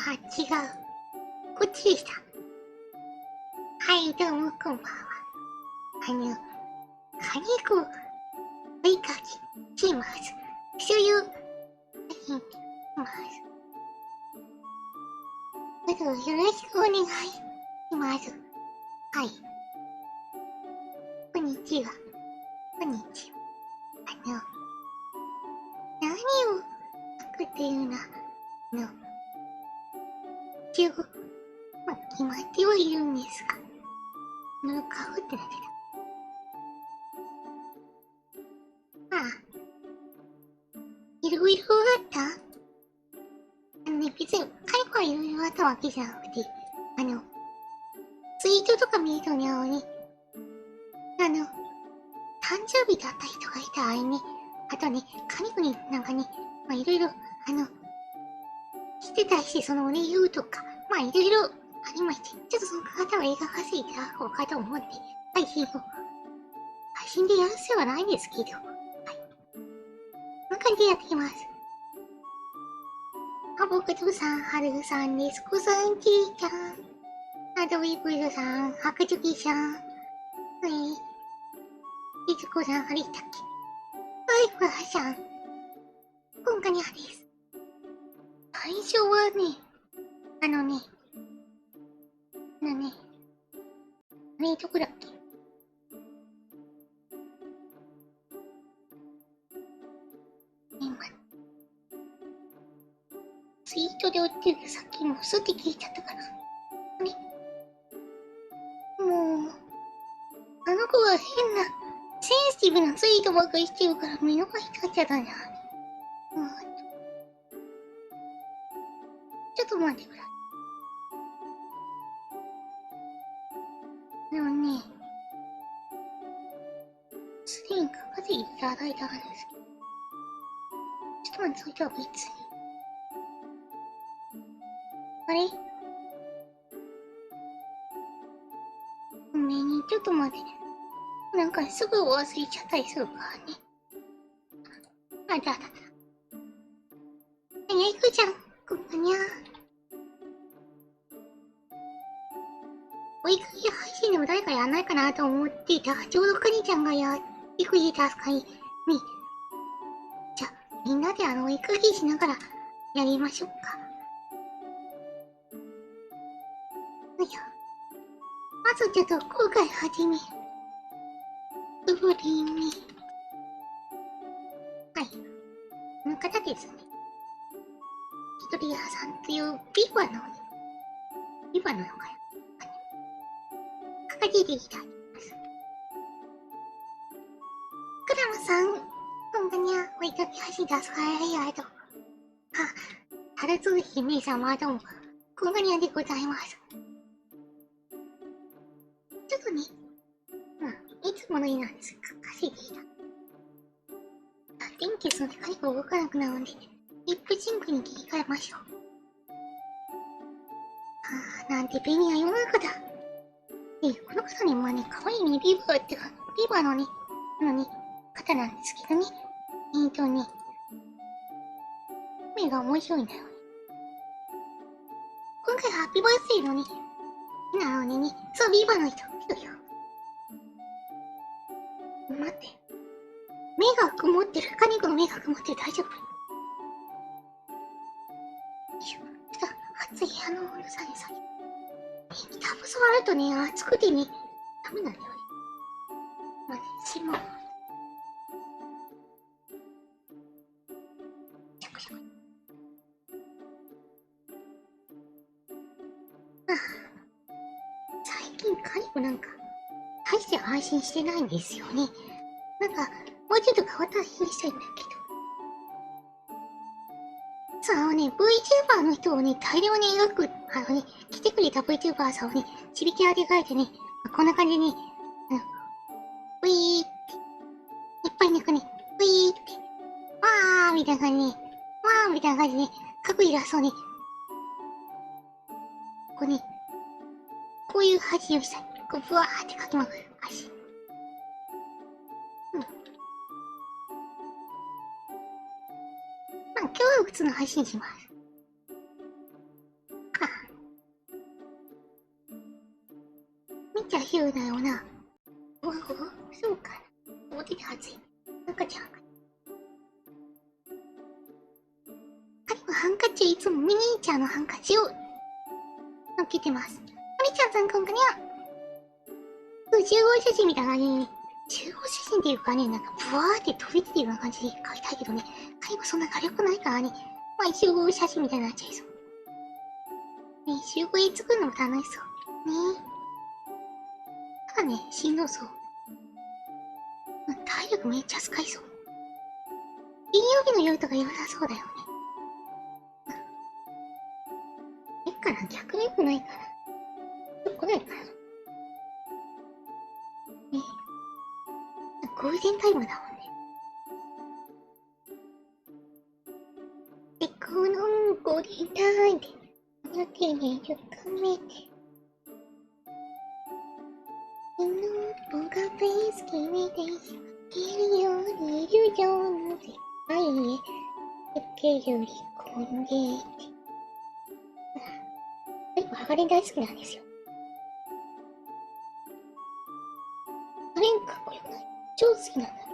あ、違う。こっちでした。はい、どうも、こんばんは。カニコ、追いかけ、します。そういう、ます。どうぞよろしくお願いします。はい。こんにちは。こんにちは。何を書くっていうのは、一応、決まってはいるんですが、買うってなってた。まあ、いろいろあった別に、カニコはいろいろあったわけじゃなくて、ツイートとか見るとね、誕生日だった人がいたあれね、あとね、カニコになんかね、いろいろ、してたし、そのお礼言うとか、いろいろありまして、ちょっとその方は映画化していただこうかと思って、配信でやる必要はないんですけど、はい。こんな感じでやっていきます。僕とさん、はるさん、ねすこさん、ちーちゃん、アドビブルさん、はくちゅきさん、いつこさん、あれだっけ、ふわさん、こんかにゃです。最初はね、あのね、どこだっけ、ツイートで売ってるさっきもすって聞いちゃったかな。もう、あの子が変な、センシティブなツイートばっかりしてるから見逃しちゃったじゃん。ちょっと待ってください。すでに書かせていただいたんですけど。ちょっと待って、それとは別に。あれごめんね、ちょっと待って。なんかすぐ忘れちゃったりするからね。あ、だ。いくちゃん、こんばんにゃ。おいかけ配信でも誰かやらないかなと思っていた。ちょうどかにちゃんがやってくれたかに、ね。じゃあ、みんなでおいかけしながらやりましょうか。よいしょ。まずちょっと今回はじめ。うぶりんに。はい。この方ですね。ひとりやさんっていうビバのかな。かかじでいただきます。クラムさん、こんばんにゃ。おいかけ配信出すからやと。春つ姫様どうも、こんばんにゃでございます。ちょっとね、いつものいいなんですが、稼いでいた。電気その光が動かなくなるので、リップシンクに切り替えましょう。なんて便利な世の中だ。この方ね、可愛いね、ビバってか、ビバのね、方なんですけどね。目が面白いんだよね。今回ハッピーバースデーのね、なのにね、そう、ビバの人、待って。目が曇ってる。カニコの目が曇ってる。大丈夫。ちょっと、暑い。うるさいさ。タブ触るとね、暑くてね、ダメなんだよね。待って、しも。最近カニコなんか、大して配信してないんですよね。なんか、もうちょっと変わった配信したいんだけど。そう、VTuber の人をね、大量に描く、来てくれた VTuber さんをね、ちびキャラで描いてね、こんな感じに、ウィーって、いっぱいなんかね、ウィーって、わーみたいな感じで、わーみたいな感じで、描くイラストをね、こうね、こういう配信をしたい。こう、ブワーって描きまくる配信。今日は普通の配信します。ちゃヒューだよな。おお、そうかな。お手で熱い。赤ちゃん。彼はハンカチいつもミニーちゃんのハンカチを乗っけてます。ミニちゃんさんこんかにゃ。集合写真みたいな感じに、集合写真っていうかね、なんかブワーって飛び出てるような感じで描いたいけどね、彼はそんな火力ないからね、まあ集合写真みたいになっちゃいそう。ね、集合へ作るのも楽しそう。ねただね、しんどそう。体力めっちゃ使いそう。金曜日の夜とか良さそうだよね。えっかな、逆に良くないかな。ちょっと来ないかな。ねゴールデンタイムだもんね。で、このゴールデンタイムで、やけにゆかめて。の僕が大好きめでいけるようにいるような世界へ行けよりこんげて。ハガレン大好きなんですよ。ハガレンかっこよくない？超好きなんだけど。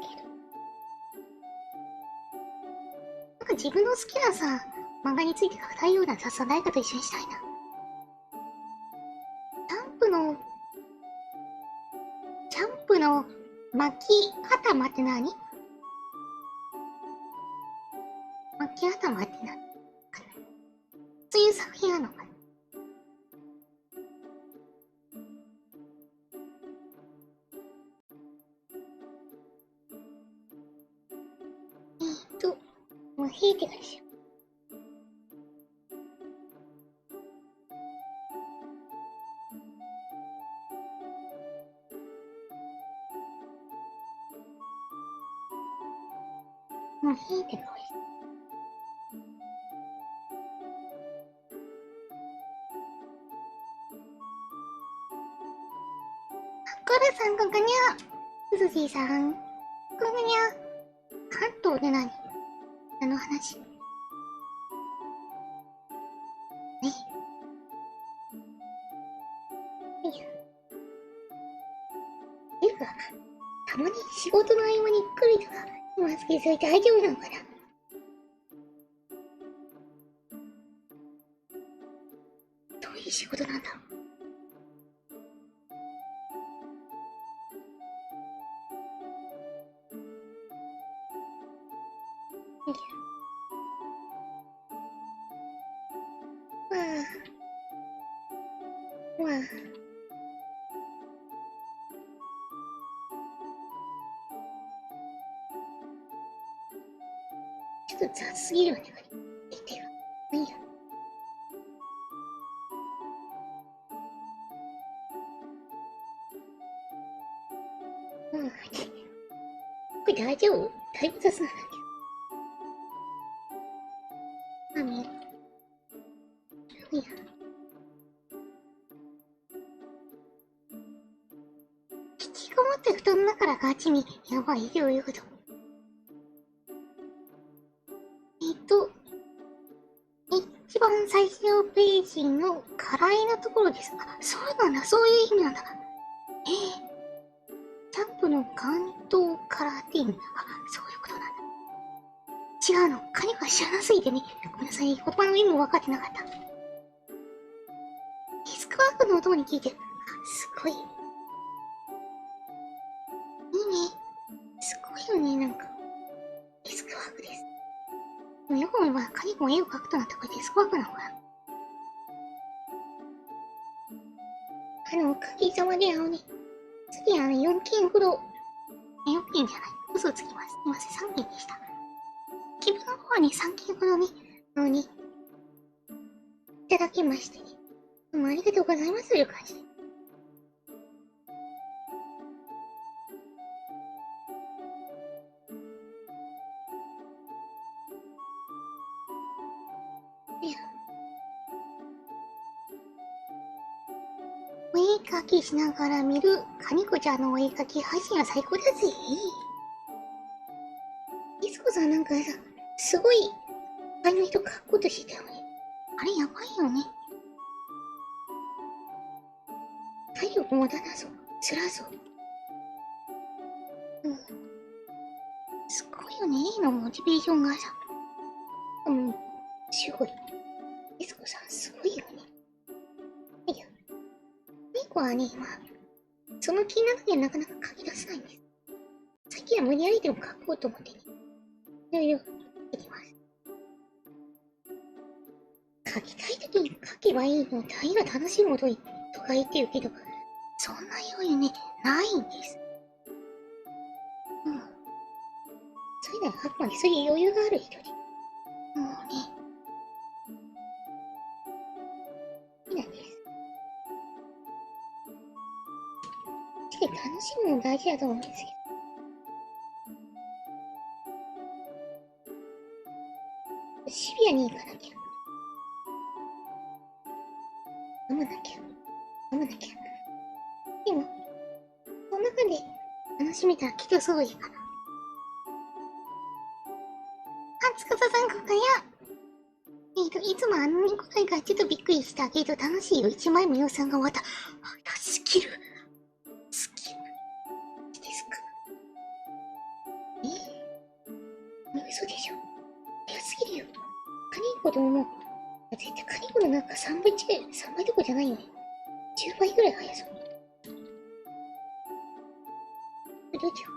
なんか自分の好きなさ、漫画について書きたいような雑談誰かと一緒にしたいな。ジャンプの巻き頭って何？巻き頭って何？そういう作品あるのかな？もう冷えてからしよう。もう冷えてからしよう。コラさんこんかにゃ。すずじいさんこんかにゃ。関東で何？話。ね。いや。ていうか、たまに仕事の合間に来る人がいますけど、それ大丈夫なのかな？どういう仕事なんだろう？まあ、ちょっと雑すぎるよね。言ってよ。何や。これ大丈夫？だいぶ雑なんだけど。何や。引きこもって布団の中からガチに、やばい、どういうこと？一番最初のページの課題のところです。あ、そうなんだ、そういう意味なんだ。ジャンプの関東カラーティーン。あ、そういうことなんだ。違うの。カニが知らなすぎてね。ごめんなさい、言葉の意味も分かってなかった。デスクワークの音に聞いて、すごい。いいね。すごいよね、なんか。デスクワークです。でもよく思えば、カニも絵を描くとなったらこれデスクワークなのかな？おかげさまで次4件ほど、4件じゃない。嘘つきます。すいません、3件でした。気分の方に3件ほどね、いただきましてね。どうもありがとうございますという感じで。お絵描きしながら見るカニコちゃんのお絵描き配信は最高だぜ。ディスコさんなんかさ、すごい、あの人描くことしてたよね。あれやばいよね。体力もだなぞ。つらぞ。うん。すごいよね、のモチベーションがさ。すごい。エスコさん、すごいよね。いや、猫はね、その気な時はなかなか書き出せないんです。さっきは無理やりでも書こうと思ってね。いろいろ書きます。書きたい時に書けばいいの。大が楽しいこととか言ってるけど、そんな余裕ね、ないんです。うん。それならあくまでそういう余裕がある人で。もうね、好きなんです。楽しむのも大事だと思うんですけど、シビアに行かなきゃ。飲まなきゃ。飲まなきゃ。でも、その中で楽しめたらきっとそういいかな。あ、つかささんこかや。いつもあの答えがちょっとびっくりしたけど楽しいよ。1枚も予算が終わった。スキル。スキル。ですか。嘘でしょ。早すぎるよ。カニコでも絶対カニコのなんか3倍近い、3倍どころじゃないよね。10倍ぐらい速そう。どうしよ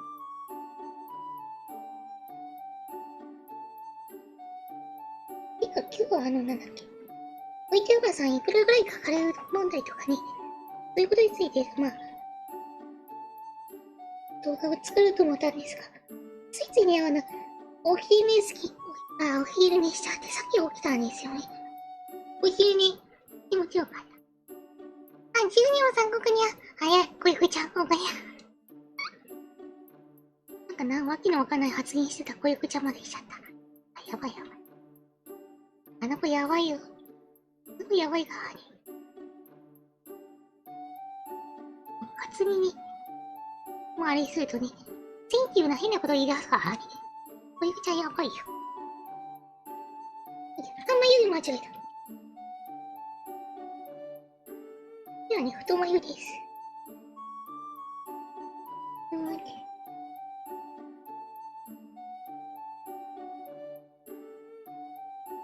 う。てか今日はなんだっけ。VTuber さんいくらぐらいかかる問題とかね、そういうことについて、動画を作ると思ったんですが、ついついね、お昼寝好き、お昼寝しちゃってさっき起きたんですよね。お昼寝、気持ちよかった。あ、12も三国にゃ、早い、こいこちゃん、おがや。わけのわかんない発言してたこいこちゃんまでしちゃった。やばいやばい。あの子やばいよ。あの子やばいか、ね。普通にね、あれするとね、センキューな変なこと言い出すからね。こいこちゃんやばいよ。太眉毛間違えた。ではね、太眉です。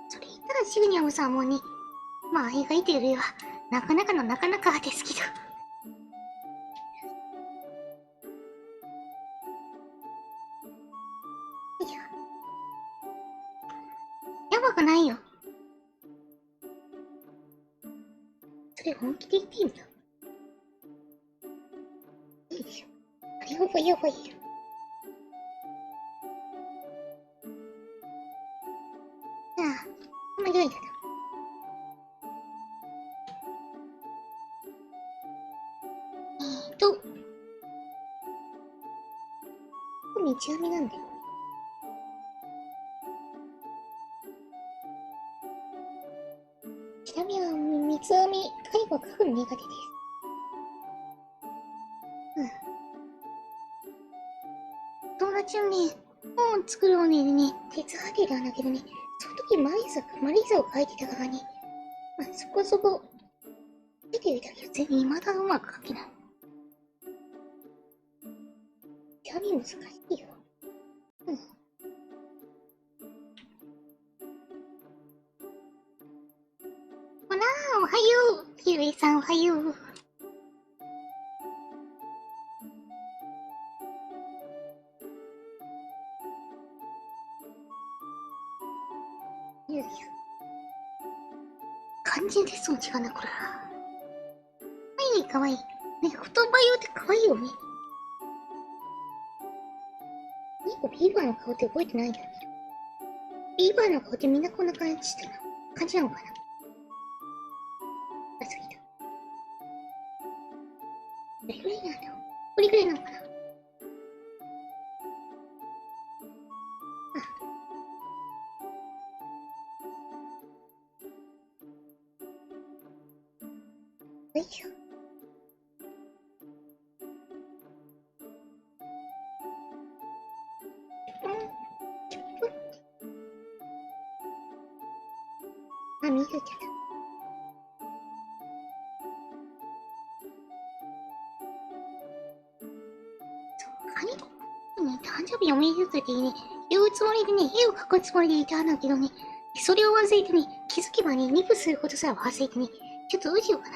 それ言ったらシグニャムさんもね、描いてるよりは、なかなかのなかなかですけど。いや、やばくないよ。それ本気で言ってんの？いいでしょ。あれほぼやばいよ。ああ、間違えたな。道網なんだよ。ちなみに三つ編み、介護書くの苦手です。友達のね、本を作るのにね、手伝ってたんだけどね、その時マリサを書いてたからね、そこそこ出てるだけど全然未だうまく書けない。手紙難しいよ。ほらおはよう。ひろえさんおはよう。よいしょ。完全テストの違うな、これ。かわいいかわいい。ね、太ばよってかわいいよね。ビーバーの顔って覚えてないんだけど。ビーバーの顔ってみんなこんな感じしてる感じなのかな。あ、すぎた。どれぐらいなんだろう。これぐらいなのかな。よいしょ。ちょっと。見えちゃった。誕生日おめでとうってね、言うつもりでね、絵を描くつもりでいたんだけどね、それを忘れてね、気づけばね、ニプすることすら忘れてね、ちょっとどうしようかな。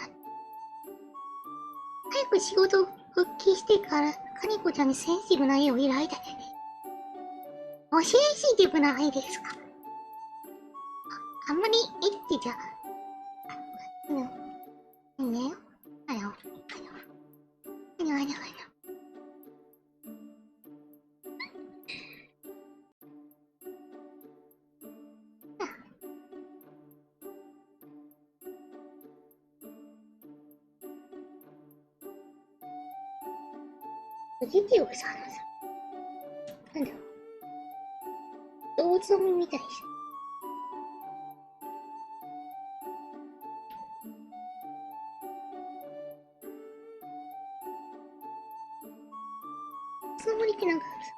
早く仕事復帰してから、カニコちゃんにセンシティブな絵を依頼いたい。おセンシティブな絵ですか？あんまり絵ってじゃ、ね、あの、ポジティブさんのさ、なんだろう、銅像みたいでしょ。つもりってなんかあるさ。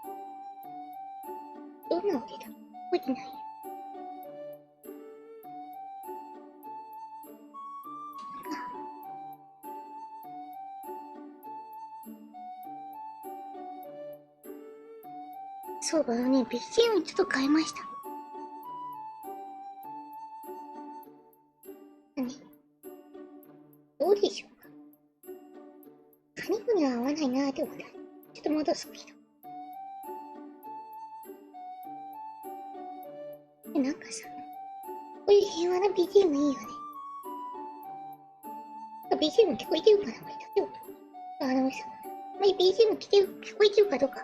どんなわけだ？覚えてないよ。そうだよね、BGM ちょっと変えました。何？どうでしょうか？カニコには合わないなーって思った。ちょっと戻すけど。なんかさ、こういう平和な BGM いいよね。BGM 聞こえてるかなこれだけさ、BGM 聞こえてるかどうか、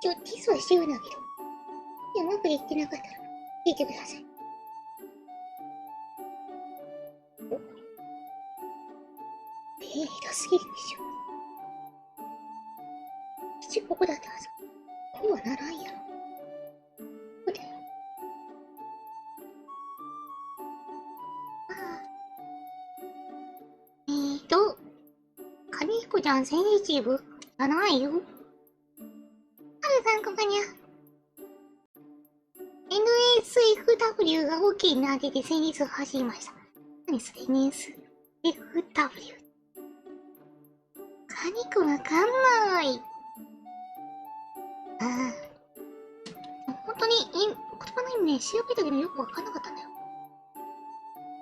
テストはしてるんだけど、うまくできてなかったら、聞いてください。ひどすぎるでしょ。口ここだったはず。こうはならんやろ。そうだよ。カニヒコちゃんセンシティブじゃないよ。はるさんここにゃ。NSFW が OK になってて先日走りました。何それ NSFW。カニコわかんない。本当に言葉の意味ね、調べたけどよくわかんなかったんだよ。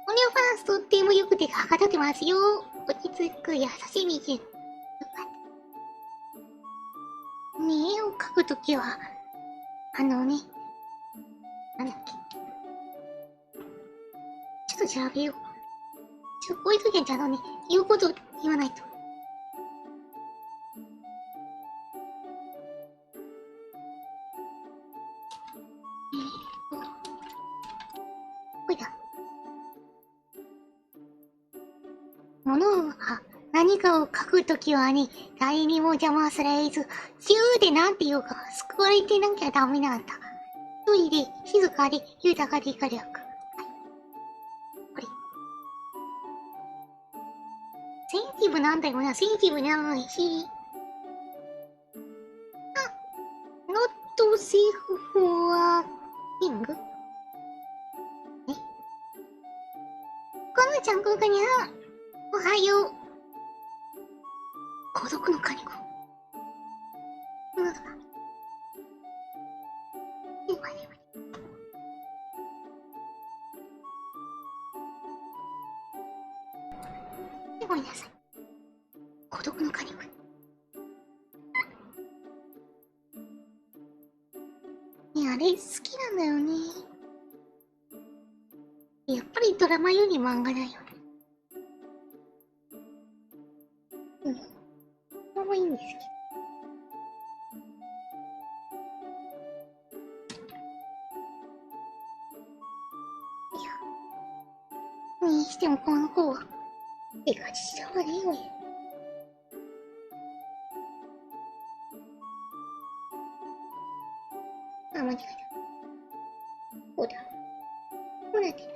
オニオファーストってもよくてはかどってますよ。落ち着く優しいみじん。よかった。ね、絵を描くときは、なんだっけ。ちょっと調べよう。こういうときはちゃんとね、言うこと言わないと。これだ。物は何かを書くときはね、誰にも邪魔されず、自由でなんていうか、救われてなきゃダメなんだ。一人で、静かで、豊かで火力。これ。センシティブなんだよな、センシティブないし。not safe for thing? え？このちゃんこんかにゃ。おはよう。孤独のカニコ。なんだか。ごめんなさい。孤独のカニコ。ね、あれ好きなんだよね。やっぱりドラマより漫画だよね。それもいいんですけど。いや。にしてもこの子は、手がちしょうがねえよ。間違えた。こうだ。こうなってんだ。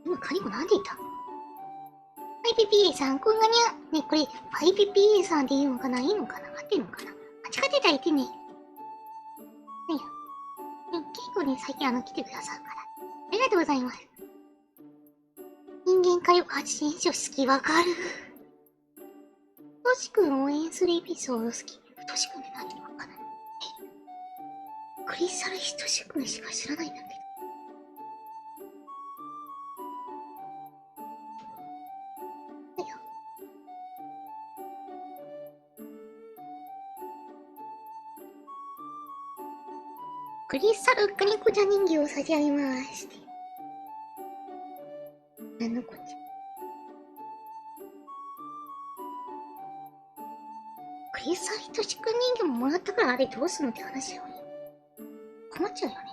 今、カニコなんて言った？IPPA さん、こんがにゃ。ね、これ、IPPA さんって言うのかな？いいのかな？合ってんのかな？間違ってたら言ってね。ねや。結構ね、最近来てくださるから。ありがとうございます。人間火力発電所好きわかる。そうしくん応援するエピソード好き。ふとしくんって何わかんない。クリスタルひとしくんしか知らないんだけど。いや。クリスタルクニコちゃん人形を差し上げます。なんのこっちゃ。クリスタルひとしくん人形ももらったからあれどうすんのって話だよね。困っちゃうよね。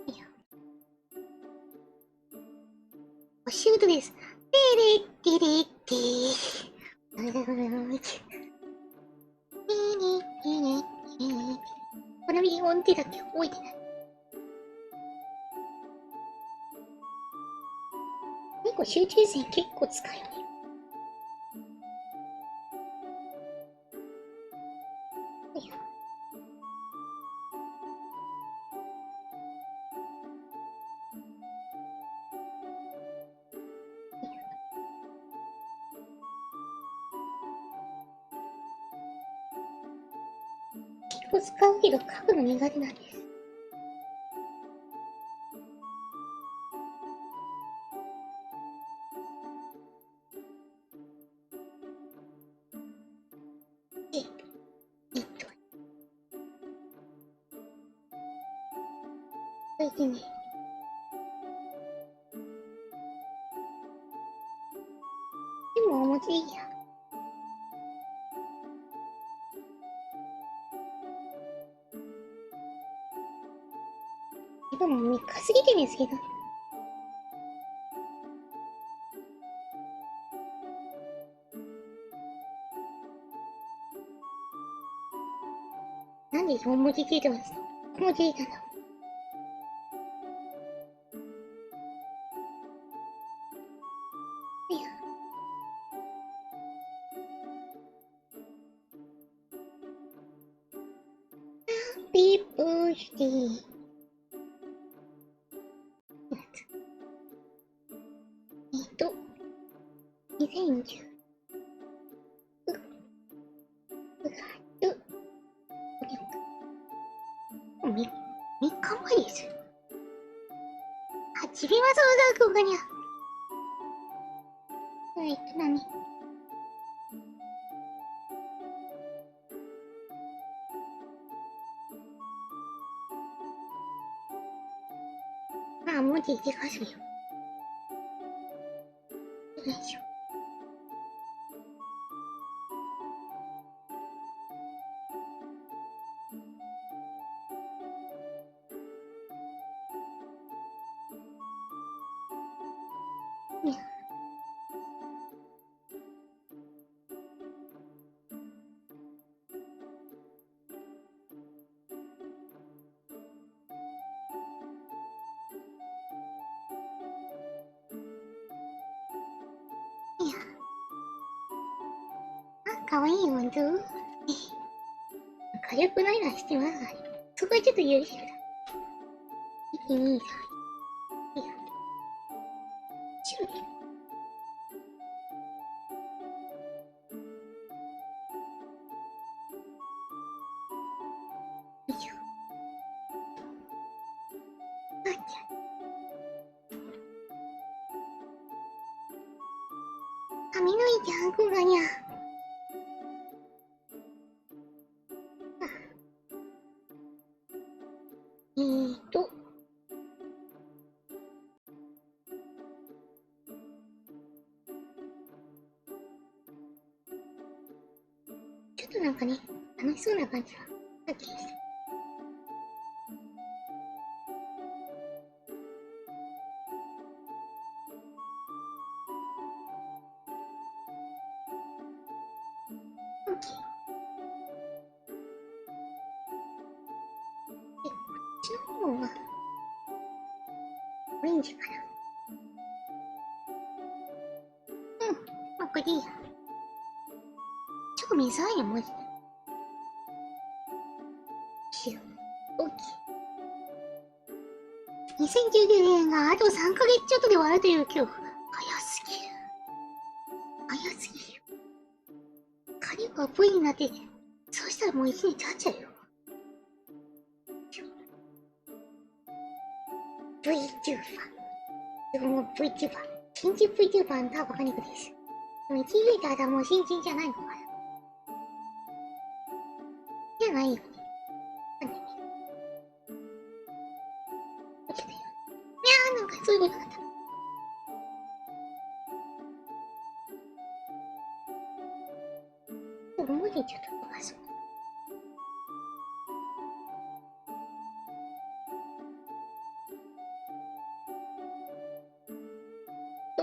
いや。シュートです。テレテレテこの右音程だけ覚えてない。結構集中線結構使うよね。結構使うけど書くの苦手なんです。それでね。でもお餅いいや。でも3日過ぎてですけど。なんで4文字出たんですか？ 5 文字出たんだ。いや。ピープーシティ。2010。3日前です。あ、ちびまそうだ、ここにゃ。何？あ、文字でかすよ。よいしょ。ね。いや。あ、かわいい本当？火力ないなしてます。そこはちょっと許してください。1、2、3。いや。白で。よいしょ。あっちゃ。髪のいいじゃん、こがにゃ。と。ちょっとなんかね、楽しそうな感じは、さっきでした。オッケー。で、こっちの方は、オレンジかな。うん、まあ、これでいいや。ちょっと見づらいよ、文字。2019年があと3ヶ月ちょっとで終わるという恐怖。早すぎる。早すぎる。カリコが V になって、そうしたらもう1年経っちゃうよ。VTuber。でももう VTuber。新人 VTuber のターバカニクです。でも1年経ったらもう新人じゃないのかな。じゃないよね。なんでね。落ちたよ。いやーなんかそういうことだった。でも文字ちょっと飛ばそう。と。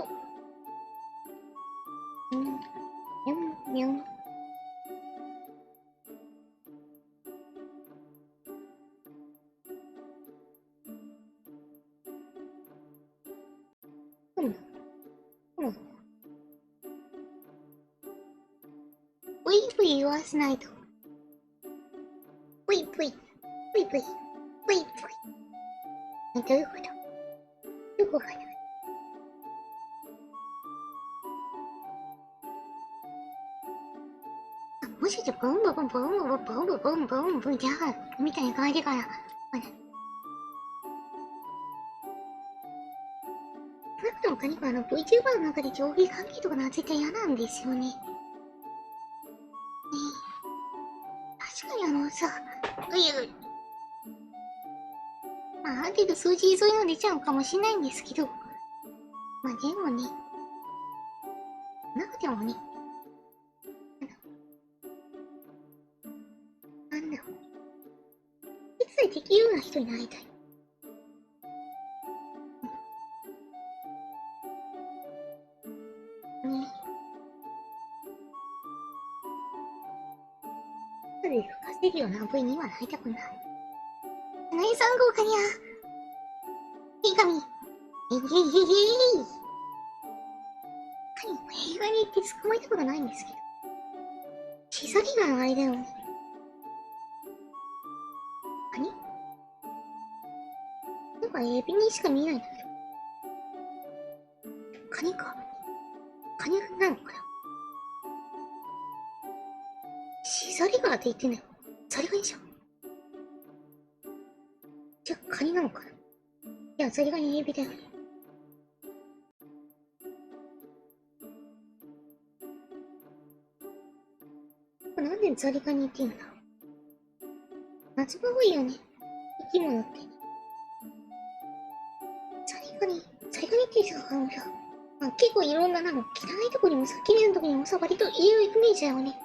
にょん。うん。ブイブイ言わせないと。ブイブイ。ブイブイ。ブイブイ。どういうことよくわかんない。もしかしてボンボンボンボンボンボンボンボンボンボンボンじゃんみたいな感じから、少なくともカニカVTuber の中で上下関係とかな絶対嫌なんですよね。ねえ。確かにさ、まあ、ある程度数字そういうの出ちゃうかもしれないんですけど、まあでもね、なくてもね、なんだろう。手伝いできるような人になりたい。ね。それで稼ぐような V にはなりたくない。何さん豪華にゃ。いいかみ。えへへへへ。カニも映画に行って捕まえたことないんですけど。シザリガのあれだよね。カニなんかエビにしか見えないんだけど。カニか。カニなのかな。シザリガーって言ってんだよ。ザリガニじゃん。じゃあカニなのかな。いや、ザリガニエビだよね。なんでザリガニって言うんだろう。夏場多いよね。生き物って。ザリガニってさ、結構いろんな汚いとこにもさ、綺麗なとこにもさ、割といるイメージだよね。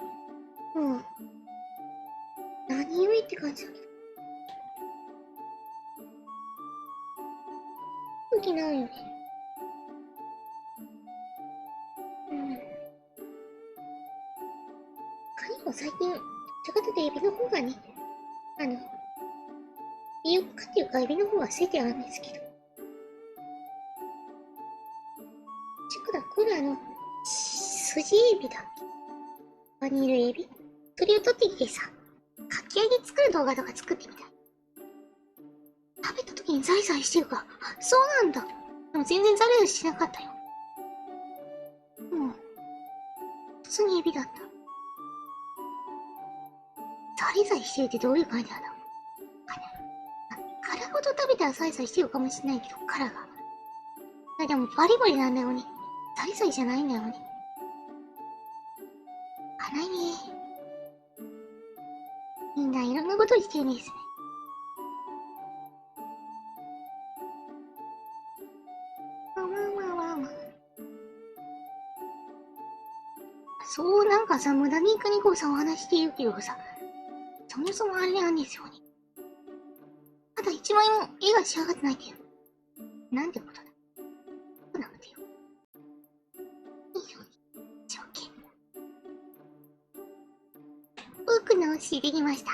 うん。何故って感じだけど。空気ないよね。うん。カニも最近、ちょかとでエビの方がね、美容家っていうかエビの方がついてあるんですけど。これ筋エビだっけ他にいるエビそれを取ってきてさ、かき揚げ作る動画とか作ってみたい。食べた時にザリザリしてるから、あ、そうなんだ。でも全然ザリザリしてなかったよ。うん。普通にエビだった。ザリザリしてるってどういう感じなんだろう。殻ごと食べたらザリザリしてるかもしれないけど、殻が。でもバリバリなんだよね。ザリザリじゃないんだよね。辛いね。みんないろんなことしてるんですね。そう、なんかさ、無駄にカニコさんお話してるけどさ、そもそもあれなんですよね。まだ一枚も絵が仕上がってないっていう。なんてことだ。そうなのてよ。いいよ、条件。僕の推しできました。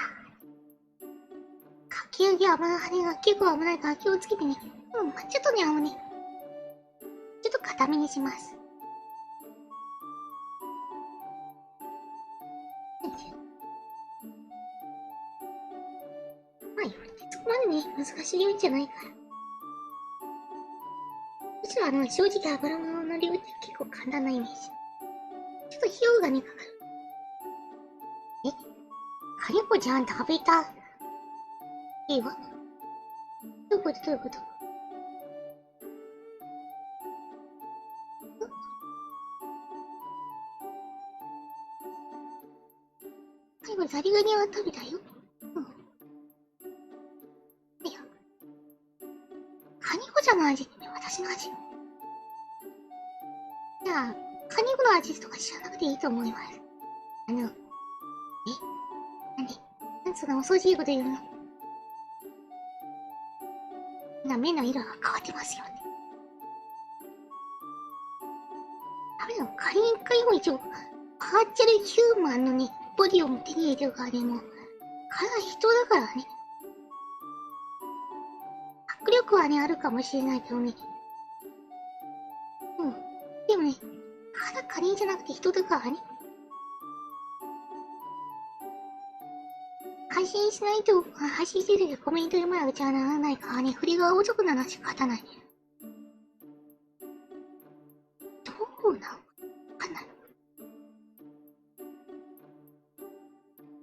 かき揚げ油跳ねが結構危ないから気をつけてね。うん、まあ、ちょっとね、ちょっと固めにします。まあ、そこまでね、難しい料理じゃないから。正直油物の料理って結構簡単なイメージ。ちょっと費用がね、かかる。カリコちゃん食べた。いいわ。どういうことどういうこと？最後ザリガニは食べたよ。うん。いや。カニコちゃんの味ってね、私の味。じゃあ、カニコの味とか知らなくていいと思います。なんでなんそんな恐ろしいこと言うの？目の色が変わってますよね。ダメだよ、仮に一回も一応、バーチャルヒューマンのね、ボディを手に入れてるからね、もう、体人だからね。迫力はね、あるかもしれないけどね。うん。でもね、肌仮にじゃなくて人だからね。配信しないと、配信してる時コメント読まなくちゃならないからね、振りが遅くなら仕方ない。どうなのかな。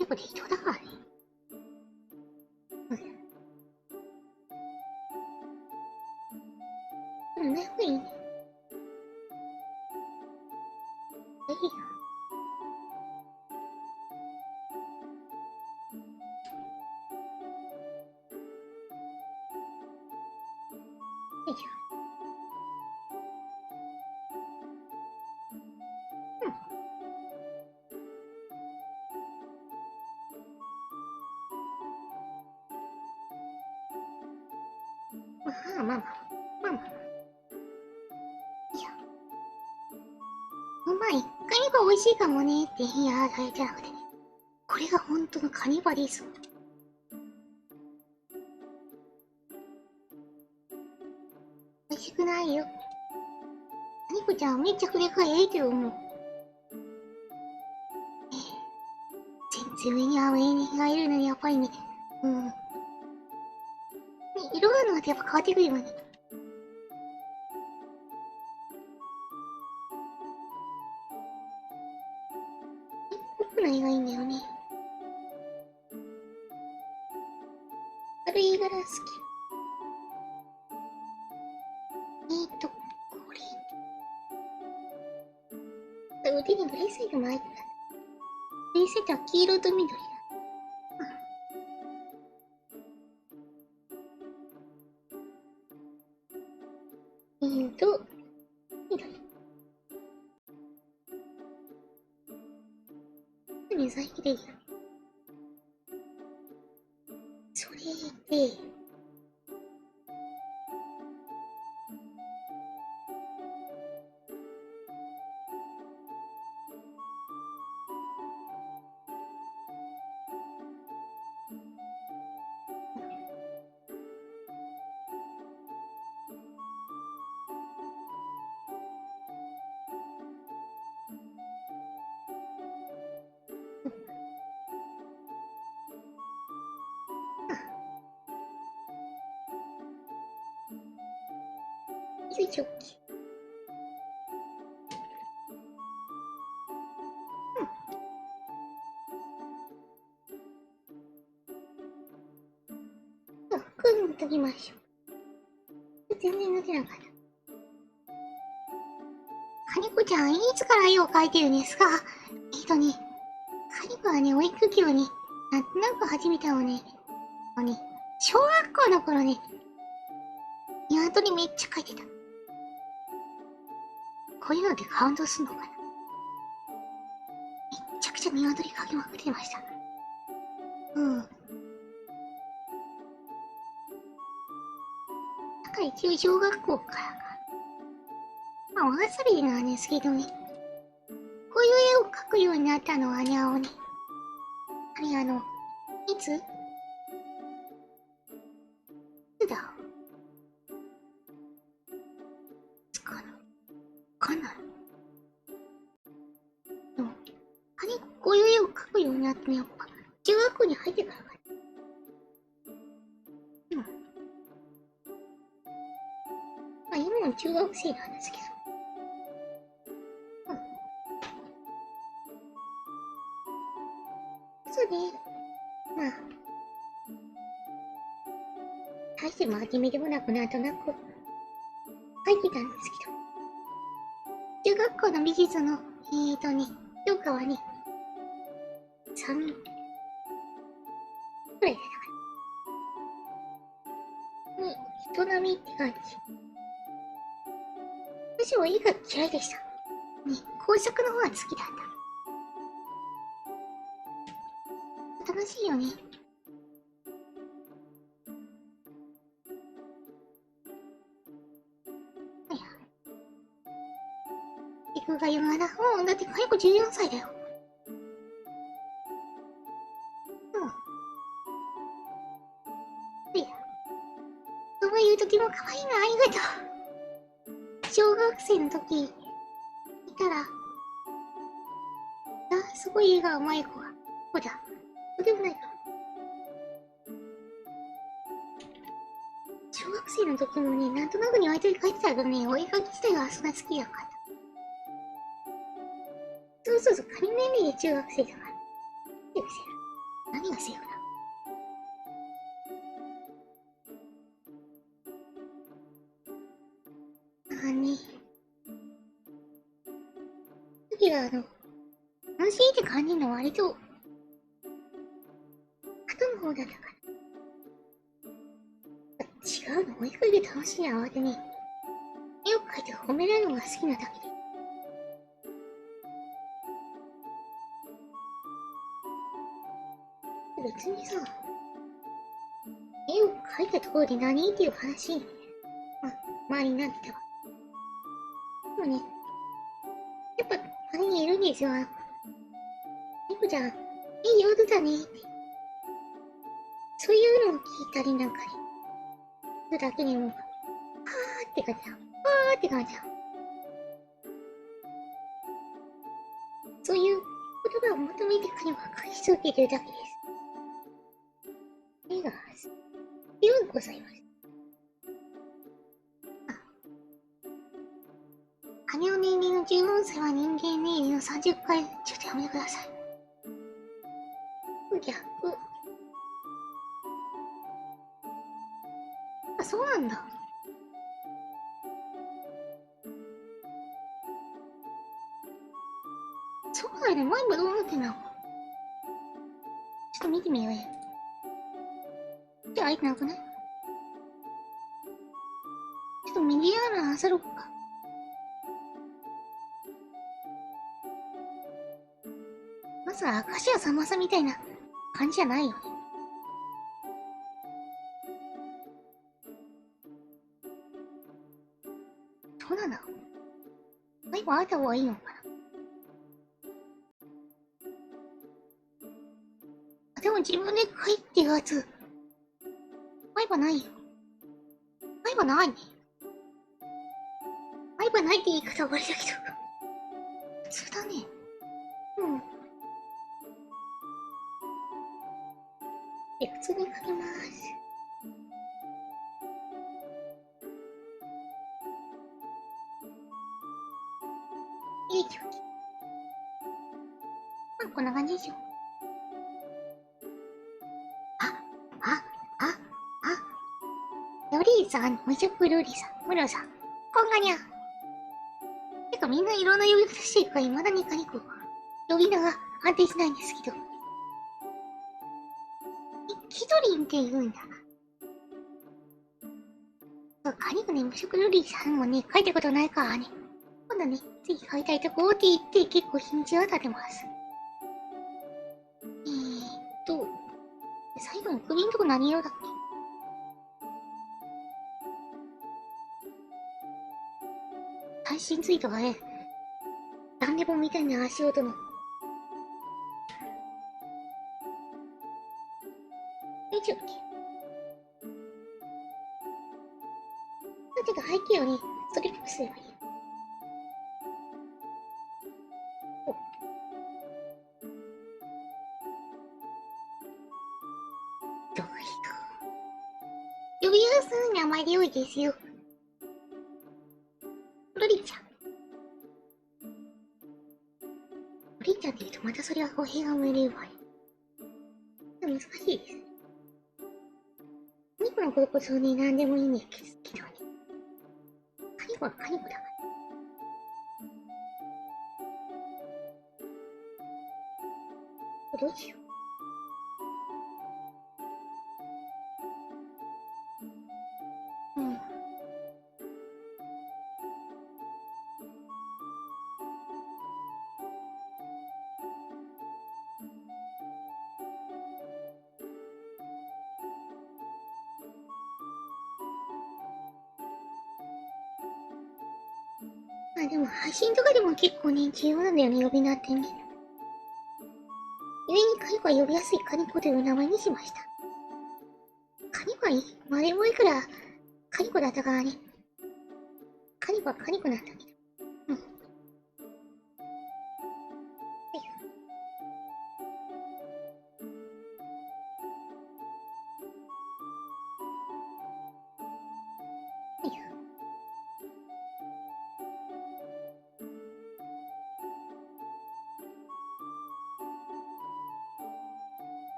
でも適当だからね。うん。ね、いいね。いいよ。いいよ。まあまあまあ。まあまあ。いいよ。うまい。カニが美味しいかもねって、いや、あれじゃなくてね。これが本当のカニバリズム。美味しくないよ。カニコちゃんめっちゃこれがええけどもう。全然上には上にがいるのにやっぱりね。うん。ね、色があるのってやっぱ変わってくるよね。僕の絵がいいんだよね。軽い柄好き。これ。腕にブレスレットも入ってた。ブレスレットは黄色と緑だ。緑。何最近でいいよね。それで、よいしょ。服に脱ぎましょう。全然脱げなかった。カニコちゃん、いつから絵を描いてるんですか？カニコはね、お絵描きをね、なんとなく始めたのね。小学校の頃ね、鶏めっちゃ描いてた。こういうのでカウントすんのかな？めっちゃくちゃ鶏描きまくってました。うん。なんか一応小学校からか。まあ、お遊びなんですけどね。こういう絵を描くようになったのはね、いつだかなでも、こういう絵を描くようになってね、やっぱ、中学校に入ってからかな。うん。まあ、今も中学生なんですけど。そうね。まあ、大して真面目でもなくなんとなく書いてたんですけど。中学校の美術の、教科はね、3くらいだったから。人並みって感じ。私は絵が嫌いでした。ね、工作の方が好きだった。楽しいよね。はいや。陸が言うなら、だって早く14歳だよ。いや。そういう時も可愛いな、ありがとう。小学生の時、いたら、すごい絵が上手い子が。ほら、そうでもないか。小学生の時もね、なんとなくに相手に書いてたけどね、お絵描き自体はそんな好きだから。そう、仮年齢で中学生だから。何がセーフだ。次は楽しいって感じるのは割と、後の方だったから。違うの、お絵描きで楽しい慌てに、絵を描いて褒められるのが好きなだけで。別にさ、絵を描いたところで何っていう話、周りになってたわ。でもね、やっぱ、あれにいるんですよ。猫ちゃん、いい上手だねって。そういうのを聞いたりなんかね、するだけにも、はーって感じだ。はーって感じだ。そういう言葉を求めて彼は返し続けてるだけです。絵が、ようございます。羽の年齢の14歳は人間年齢の30回、ちょっとやめてください。逆。そうなんだ。そうだよね、前もどう思ってんの。ちょっと見てみようよ。じゃあ、開いてなくない？ちょっと右穴あさろっか。まさか明石家さんまさんみたいな感じじゃないよね。そうなんだ。前も開いた方がいいのかな。でも自分で書いてるやつ、前はないよ。前はないね。前はないって言い方はあれだけど。普通だね。うん。普通に書きます。いいよ。こんな感じでしょ。ロリーさん、無職ロリーさん、ムロさん、こんがにゃ。てかみんないろんな呼び方してるから未だにカニコ、呼び名が安定しないんですけど。キドリンって言うんだ。そう、カニコね、無職ロリーさんもね、書いたことないからね。今度ね、ぜひ書いたいとこって言って結構日にちは立てます。最後の首んとこ何色だっけ？最新ツイートがね、なんでもみたいな足音の。ちょっと。てか背景をね、ストリップすればいい。どういう呼びやすい名前で良いですよ。リンちゃんって言うとまたそれは語弊が生まれるわね。難しいです。カニコのことこそね、なんでもいいんですけどね。カニコはカニコだから。どうしよう。まあでも配信とかでも結構ね、重要なんだよね、呼び名ってね。故にカニコは呼びやすいカニコという名前にしました。カニコはいい。前もいくらカニコだったからね。カニコはカニコなんだけど。うん。はい。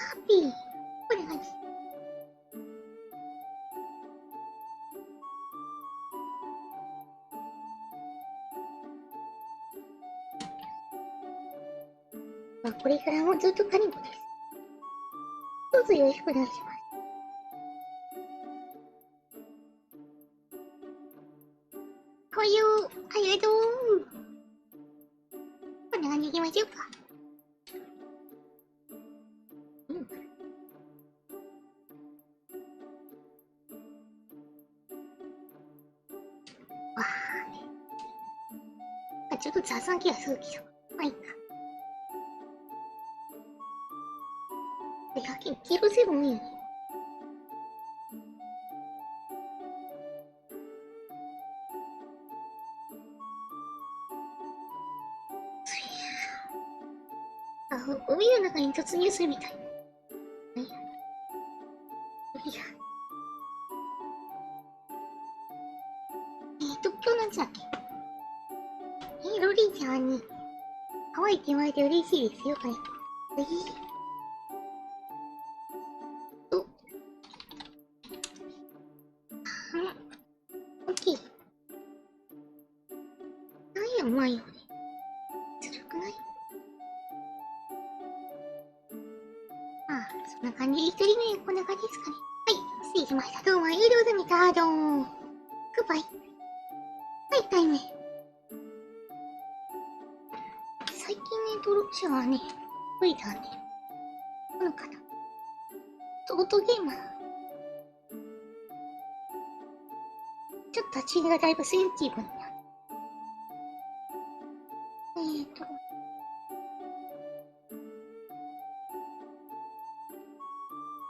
ハッピー。これ何？まあ、これからもずっとカニコです。どうぞよろしくお願いします。こういう、ありがとう。こんな感じでいきましょうか。うん。わあ、ちょっと雑な気がするけど。まあいいか。黄色セブンいいよね。海の中に突入するみたい。いや、今日なんつだっけ？ロリーちゃんに可愛いって言われて嬉しいですよ、これ。お、オッケー。なんや、うまいよね。ずるくない？まあ、そんな感じで一人目、こんな感じですかね。はい、失礼しました。どうもありがとうございました。どうも。グッバイ。はい、タイム。最近ね、登録者がね、増えたんで、この方。トートゲーマー。ちょっと立ち入りがだいぶセンシティブになる。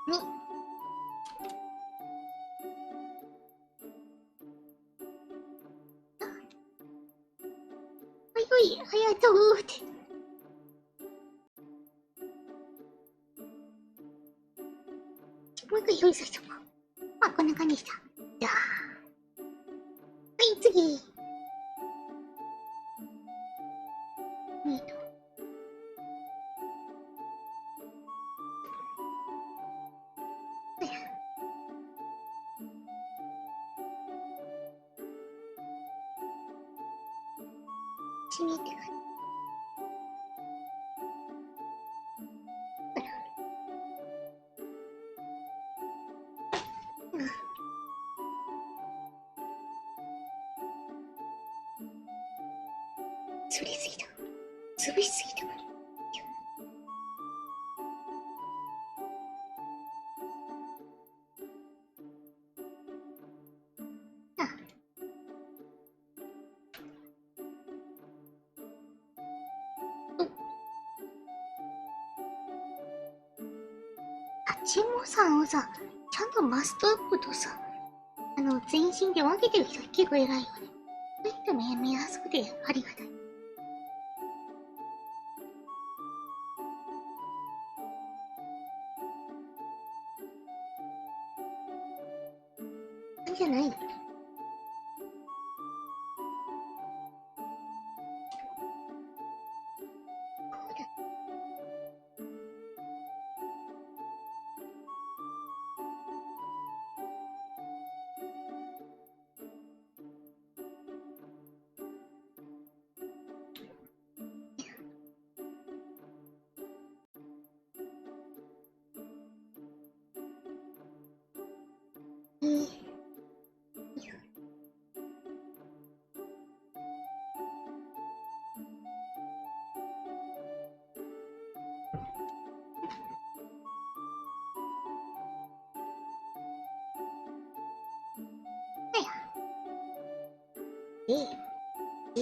ね。はいはい、ありがとうって。もう一回用意させておこう。まあ、こんな感じでした。じゃあ。はい、次。えっと。しみって感じ。うん。潰りすぎた。潰しすぎた。あ、うん。あ、チェモさんをさ、ちゃんとマストアップとさ、全身で分けてる人結構偉いよね。そういう人見やすくてありがたい。なんじゃないの？ええ、ええ、ええ、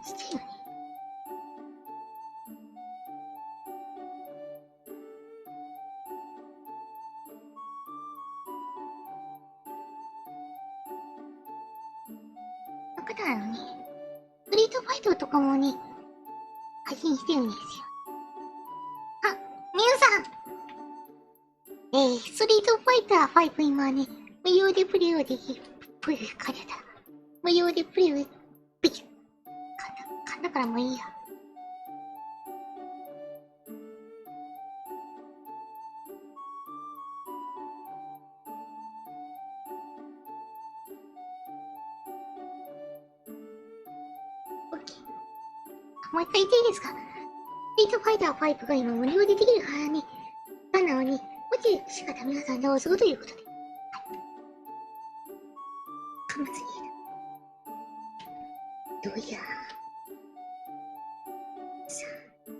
してよね。だからね、ストリートファイトとかもね、配信してるんですよ。あ、皆さん、ストリートファイター5今ね、無料でプレイをできる。プレイかれた。無料でプレイをできる。噛んだからもういいや。オッケー。もう一回言っていいですか？ストリートファイター5が今無料でできるからね。なのに、もし仕方皆さんどうぞということで。はい。噛まずにいる。どうや。さあ。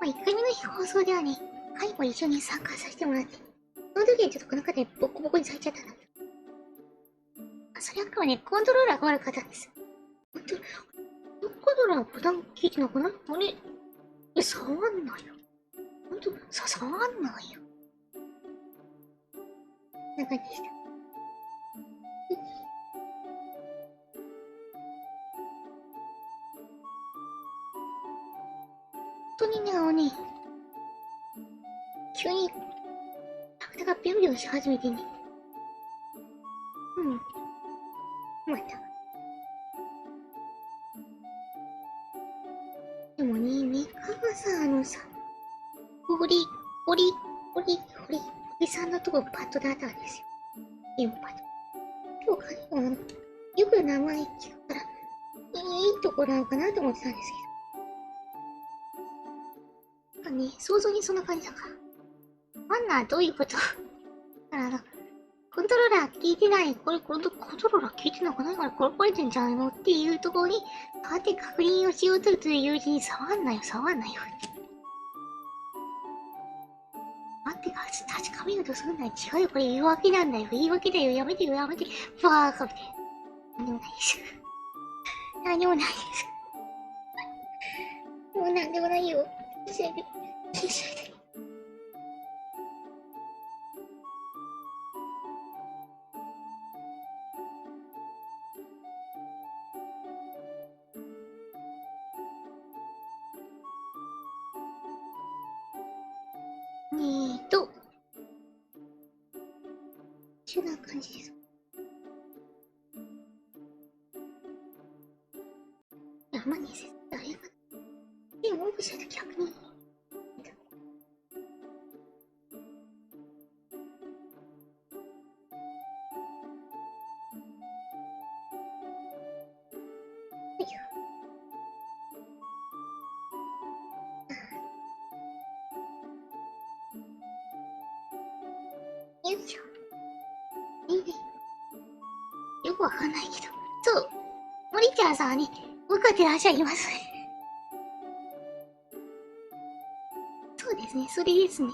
まあ、1回目の放送ではね、会も一緒に参加させてもらって、その時はちょっとこの方にボコボコにされちゃったんだけど。それはあくまでコントローラーが悪かったんです。本当に、コントローラーのボタン聞いてなくない？あれ？触んないよ。ほんと、触んないよ。な感じでした。本当にね、急に、ラクダがビュンビュンし始めてね。うん。また。でもね、メカがさ、堀、堀、堀、堀、堀さんのとこパッドだったんですよ。ゲームパッド。今日、よく名前聞くから、いいとこなのかなと思ってたんですけど。なんかね、想像にそんな感じだから。ワンナーどういうこと？コントローラー聞いてない。これ、コントローラー聞いてなくないから壊れてんじゃないのっていうところに、変わって確認をしようとする友人に触んなよ、触んなよ。待ってか、確かめようとするんだよ。違うよ、これ言い訳なんだよ。言い訳だよ。やめてよ、やめて。バーカみたいな。何でもないです。何でもないです。もう何でもないよ。気にしないで。気にしないで。こんな感じです。山に誰が、でも、オブジェと逆に、よいしょ。よくわかんないけど。そう。森ちゃんさんに、向かってらっしゃいます。そうですね、それですね。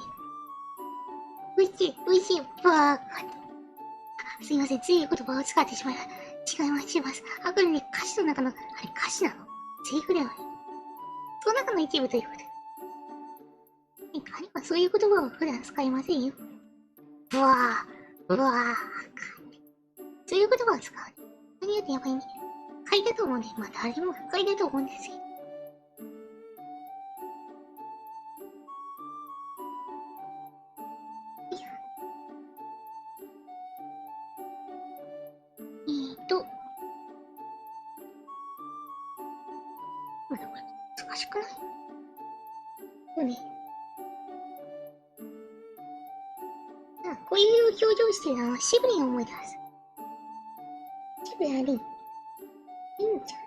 おいしい、おいしい、ばーか。すいません、強い言葉を使ってしまいました。違います、違います。あ、これね、歌詞の中の、あれ歌詞なの？セリフだよね。その中の一部ということで。何かそういう言葉を普段使いませんよ。ぶわー、ぶわーか。そういう言葉を使う。何やってやっぱりね、書いたと思うんで、まあ誰も書いたと思うんですけど。まだこれ難しくない？そうね。こういう表情してるのは渋谷を思い出す。渋谷凛。凛ちゃん。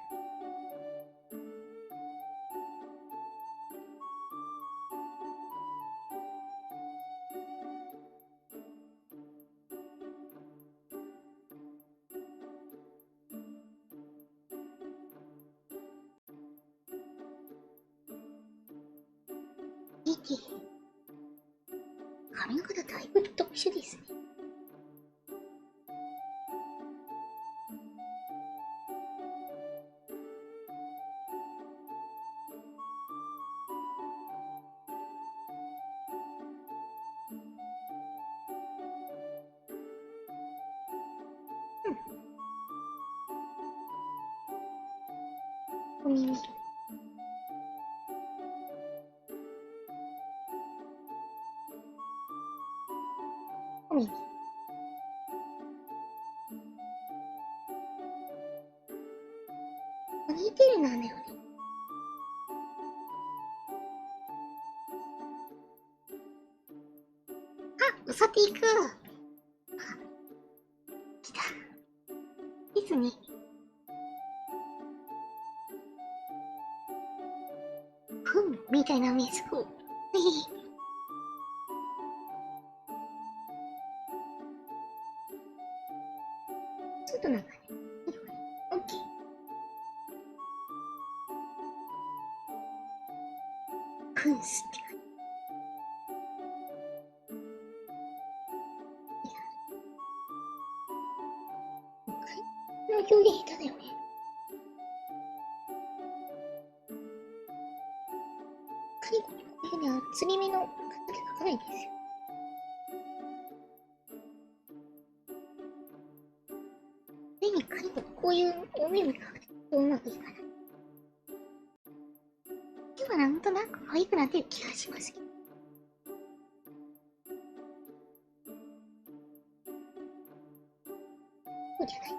見て。髪の毛だいぶ特殊ですね。お耳。お耳。ポニーテールなんだよね。あ、うさていく。あ、来た。ですね。ふん、みたいなメスク。ちょっとなんかね。オッケー。フンスって感じ。この表現下手だよね。カニコにこういうふうに厚み目の形描かないんですよ。目にカニコこういうお目目描くとうまくいかない。今日はなんとなく可愛くなってる気がしますけど。そうじゃない。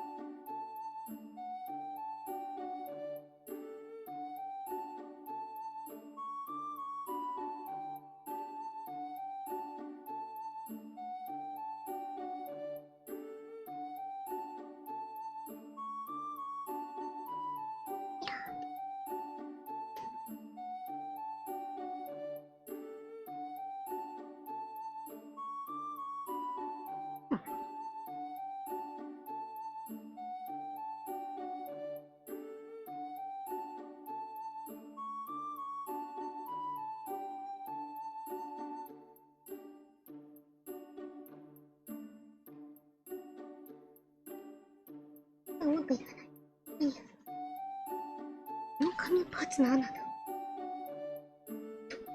いや、うん。うまくいかない。いいよ。この髪のパーツ何なんだろう。どっか。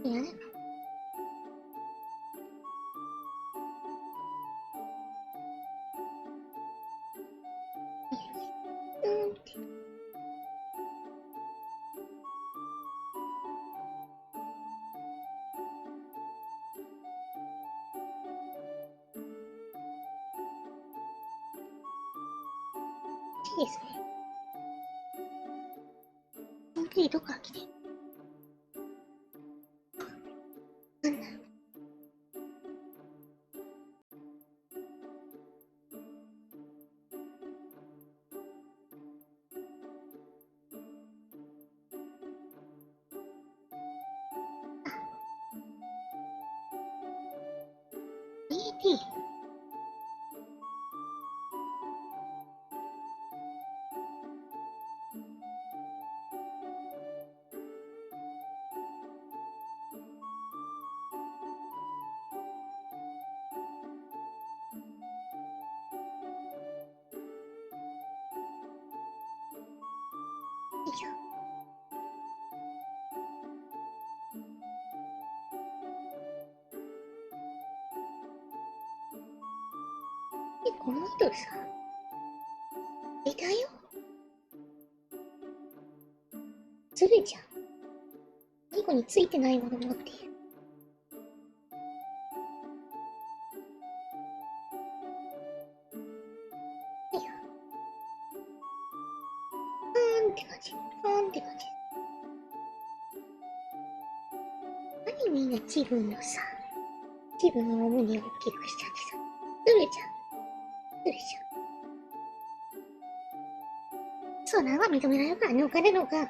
いやね。って。いいですね。本当にどっから来てなんだろう。ET。よいしょ。この人さ、いたよ。ずるじゃん。最後についてないもの持っている。いや、って感じ。って感じ。何みんな自分のさ、自分の胸を大きくしちゃってさ。ずるじゃん。ずるじゃん。そうなのは認められるから、抜かれるのが。か。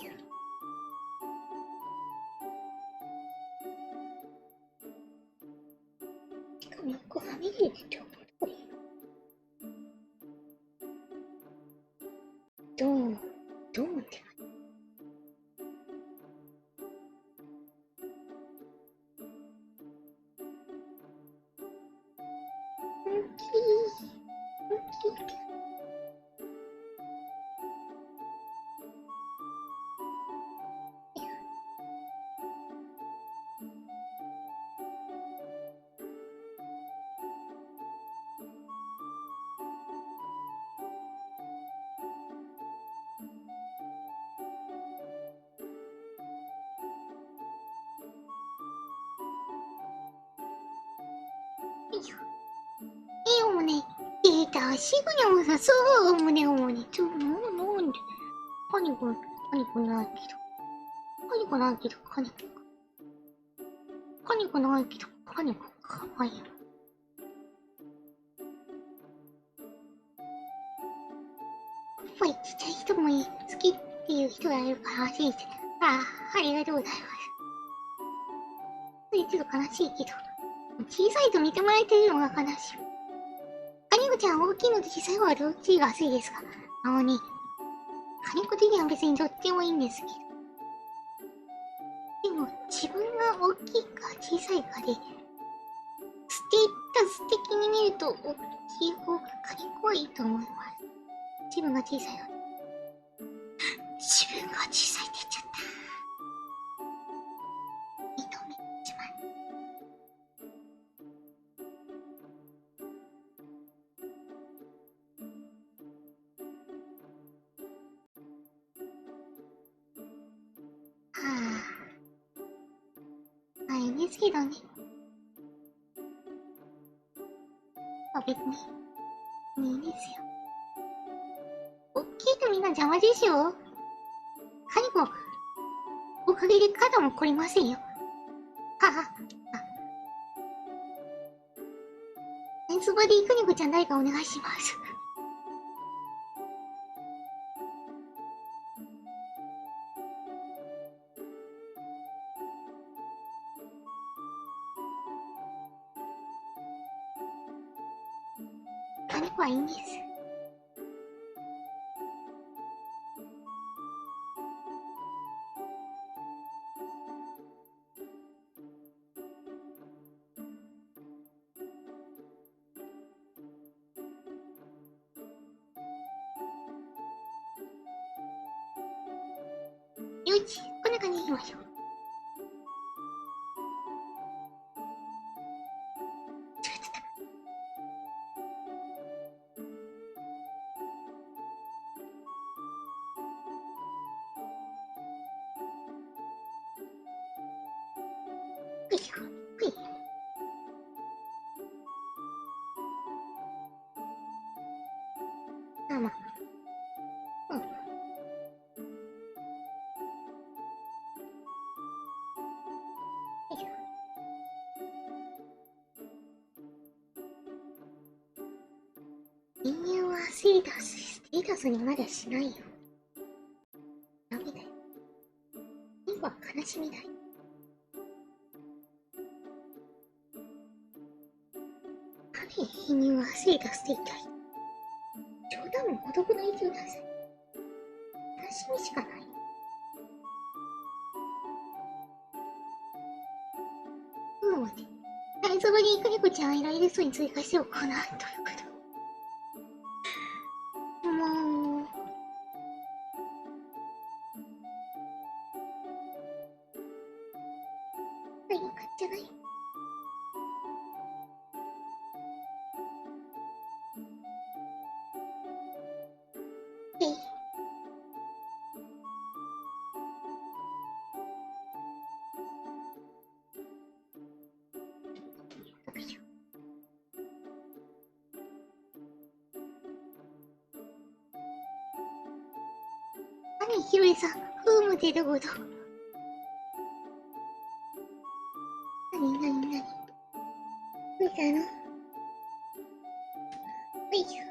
いや。猫が見るってことどうって大きいもうね、出た、すぐにもさ、そうもね、もうね、なんで、カニコないけど、カニコないけど、カニコかわいい。おっぱいちっちゃい人も好きっていう人がいるから安心して。ありがとうございます。ちょっと悲しいけど、小さいと認められてるのが悲しい。カニコちゃん大きいのと小さい方はどっちが好いですか？カニコ的には別にどっちもいいんですけど。でも、自分が大きいか小さいかで、ステータス的に見ると、大きい方がカニコはいいと思います。自分が小さいので。自分が小さいって言っちゃった。認めちまえ。いいんですけどね。別に、いいんですよ。大きいとみんな邪魔でしょ？カニコ、おかげで肩も凝りませんよ。演奏場でカニコちゃん誰かお願いします。カニコはいいんです。よし、こんな感じにしましょう。よいしょ。ほい。まあ。うん。よいしょ。人間はステータスにまだしないよ。ダメだよ。今は悲しみだよ。人間はステータスでいたい。冗談もほどほどに言ってください。悲しみしかない。待って。大そばにカニコちゃんいる人に追加しておこうな、ということ。もう。いいかじゃない。えい。よいしょ。ひろえさん、フームってどこと？なにどうしたの？よいしょ。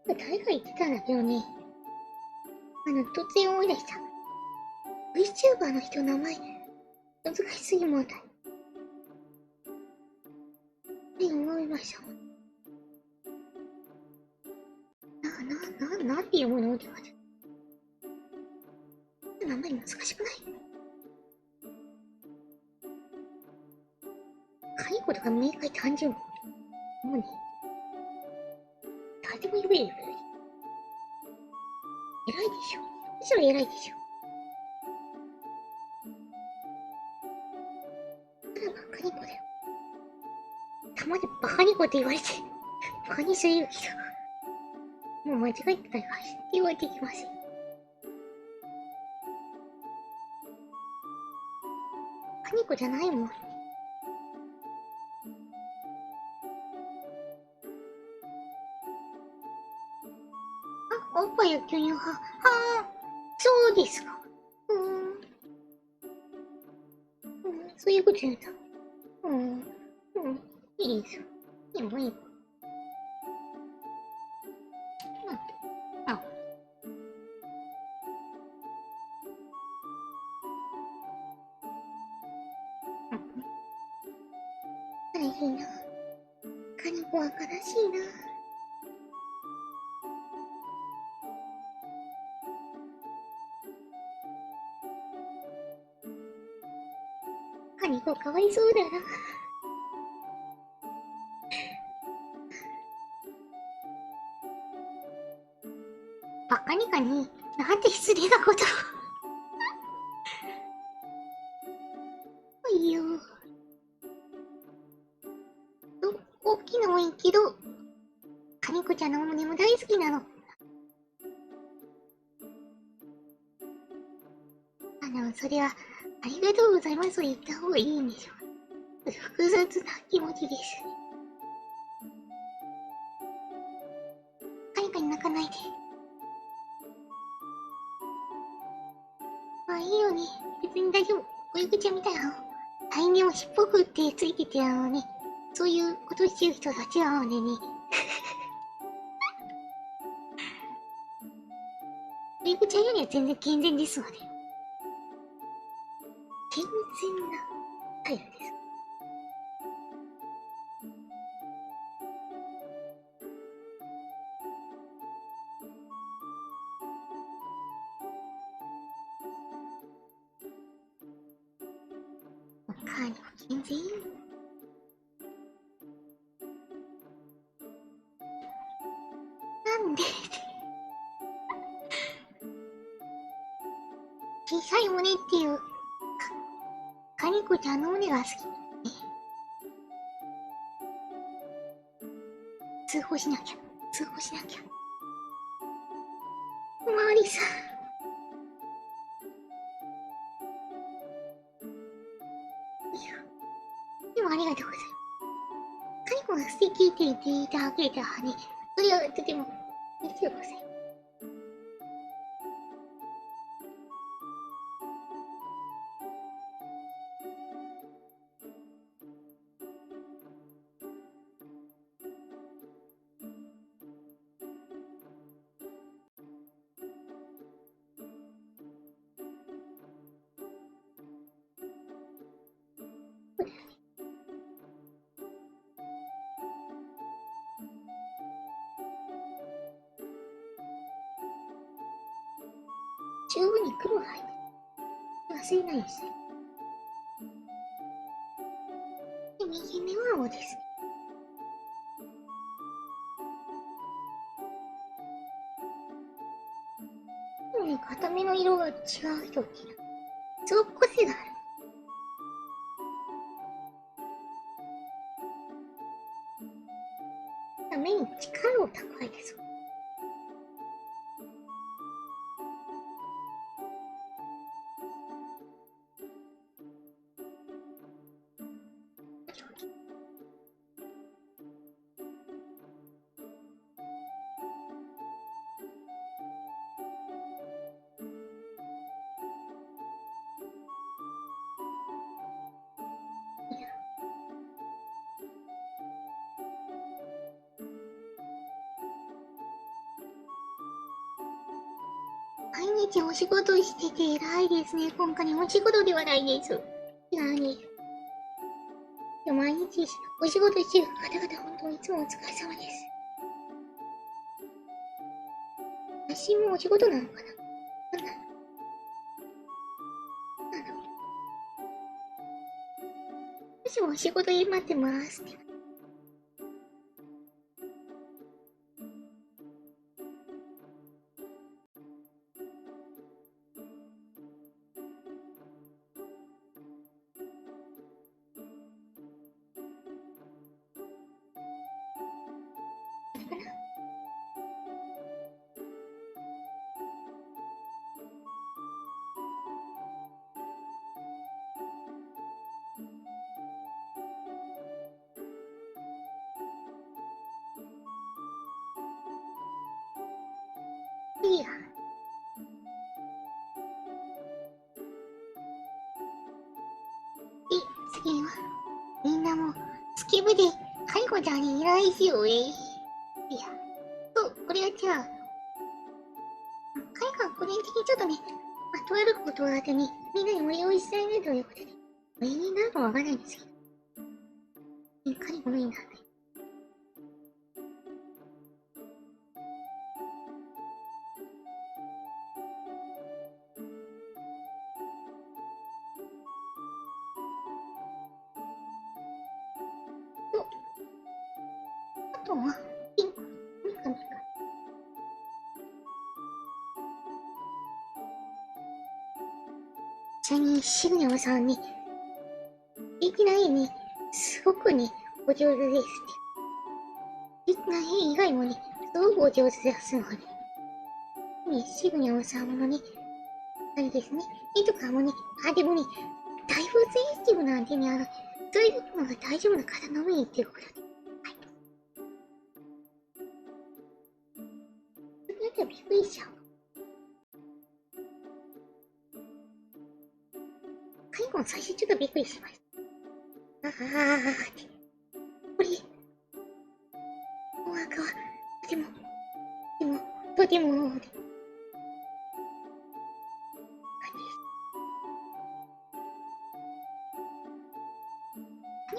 誰が言ってたんだけどね。突然思い出した。VTuber の人の名前、難しすぎ問題。って思いました。なんて読むのって言われた。名前難しくない？カニコとか明快単純。もうね、誰でも呼べるよ。偉いでしょ。むしろ偉いでしょ。ただバカニコだよ。たまにバカニコって言われて、バカにするよ人。もう間違えてたりはして言われてきません。バカニコじゃないもん。あ、おっぱいを巨乳派。そうですか。そういうこと言うんだ。いいですよ。いいもんいいもん。あ。大変だ。カニコは悲しいな。カニコかわいそうだな。バカニカに、なんて失礼なことを。いいよ。大きいのもいいけど、カニコちゃんのお胸も大好きなの。それは、ありがとうございますと言った方がいいんでしょう。複雑な気持ちです。カニカに泣かないで。まあいいよね。別に大丈夫。おゆくちゃんみたいなの。大にもしっぽくってついててね、そういうことしてる人たちなのでね。おゆくちゃんよりは全然健全ですので。健全なタイルです。カーニも健全。なんで小さい胸っていう、カニコちゃんの胸が好き。通報しなきゃ。通報しなきゃ。マリさん。でもありがとうございます。カニコが素敵って言っていただけたらね、それはとても嬉しいございます。十分に黒が入って忘れないですね。で、右目は青ですね。でもね、片目の色が違う人っていうのは、すごく個性がある。目に力を蓄えてそう。日お仕事してて偉いですね。今回お仕事ではないです。違うね。毎日お仕事してる方々、本当にいつもお疲れ様です。私もお仕事なのかな。私もお仕事で待ってますって。いや。次は、みんなも、スケブで、カイコちゃんに依頼しよういや、これはじゃあ、カイコは個人的にちょっとね、とあることをあてに、みんなにお礼をしたいなということで、お礼になるかわからないんですけど、カイコのいいな。あとは、ピンク、ミカミカ。ちなみに、シグニャマさんね、素敵な絵ね、すごくね、お上手ですって。素敵な絵以外もね、すごくお上手ですので、ね、シグニャマさんもね、あれですね、絵とかもね、でもね、だいぶセンシティブなんでね、そういうのが大丈夫な方のみにっていうことで。はい。それだったらびっくりしちゃう。最後の最初ちょっとびっくりしました。これ、お墓は、とても、とても、感じで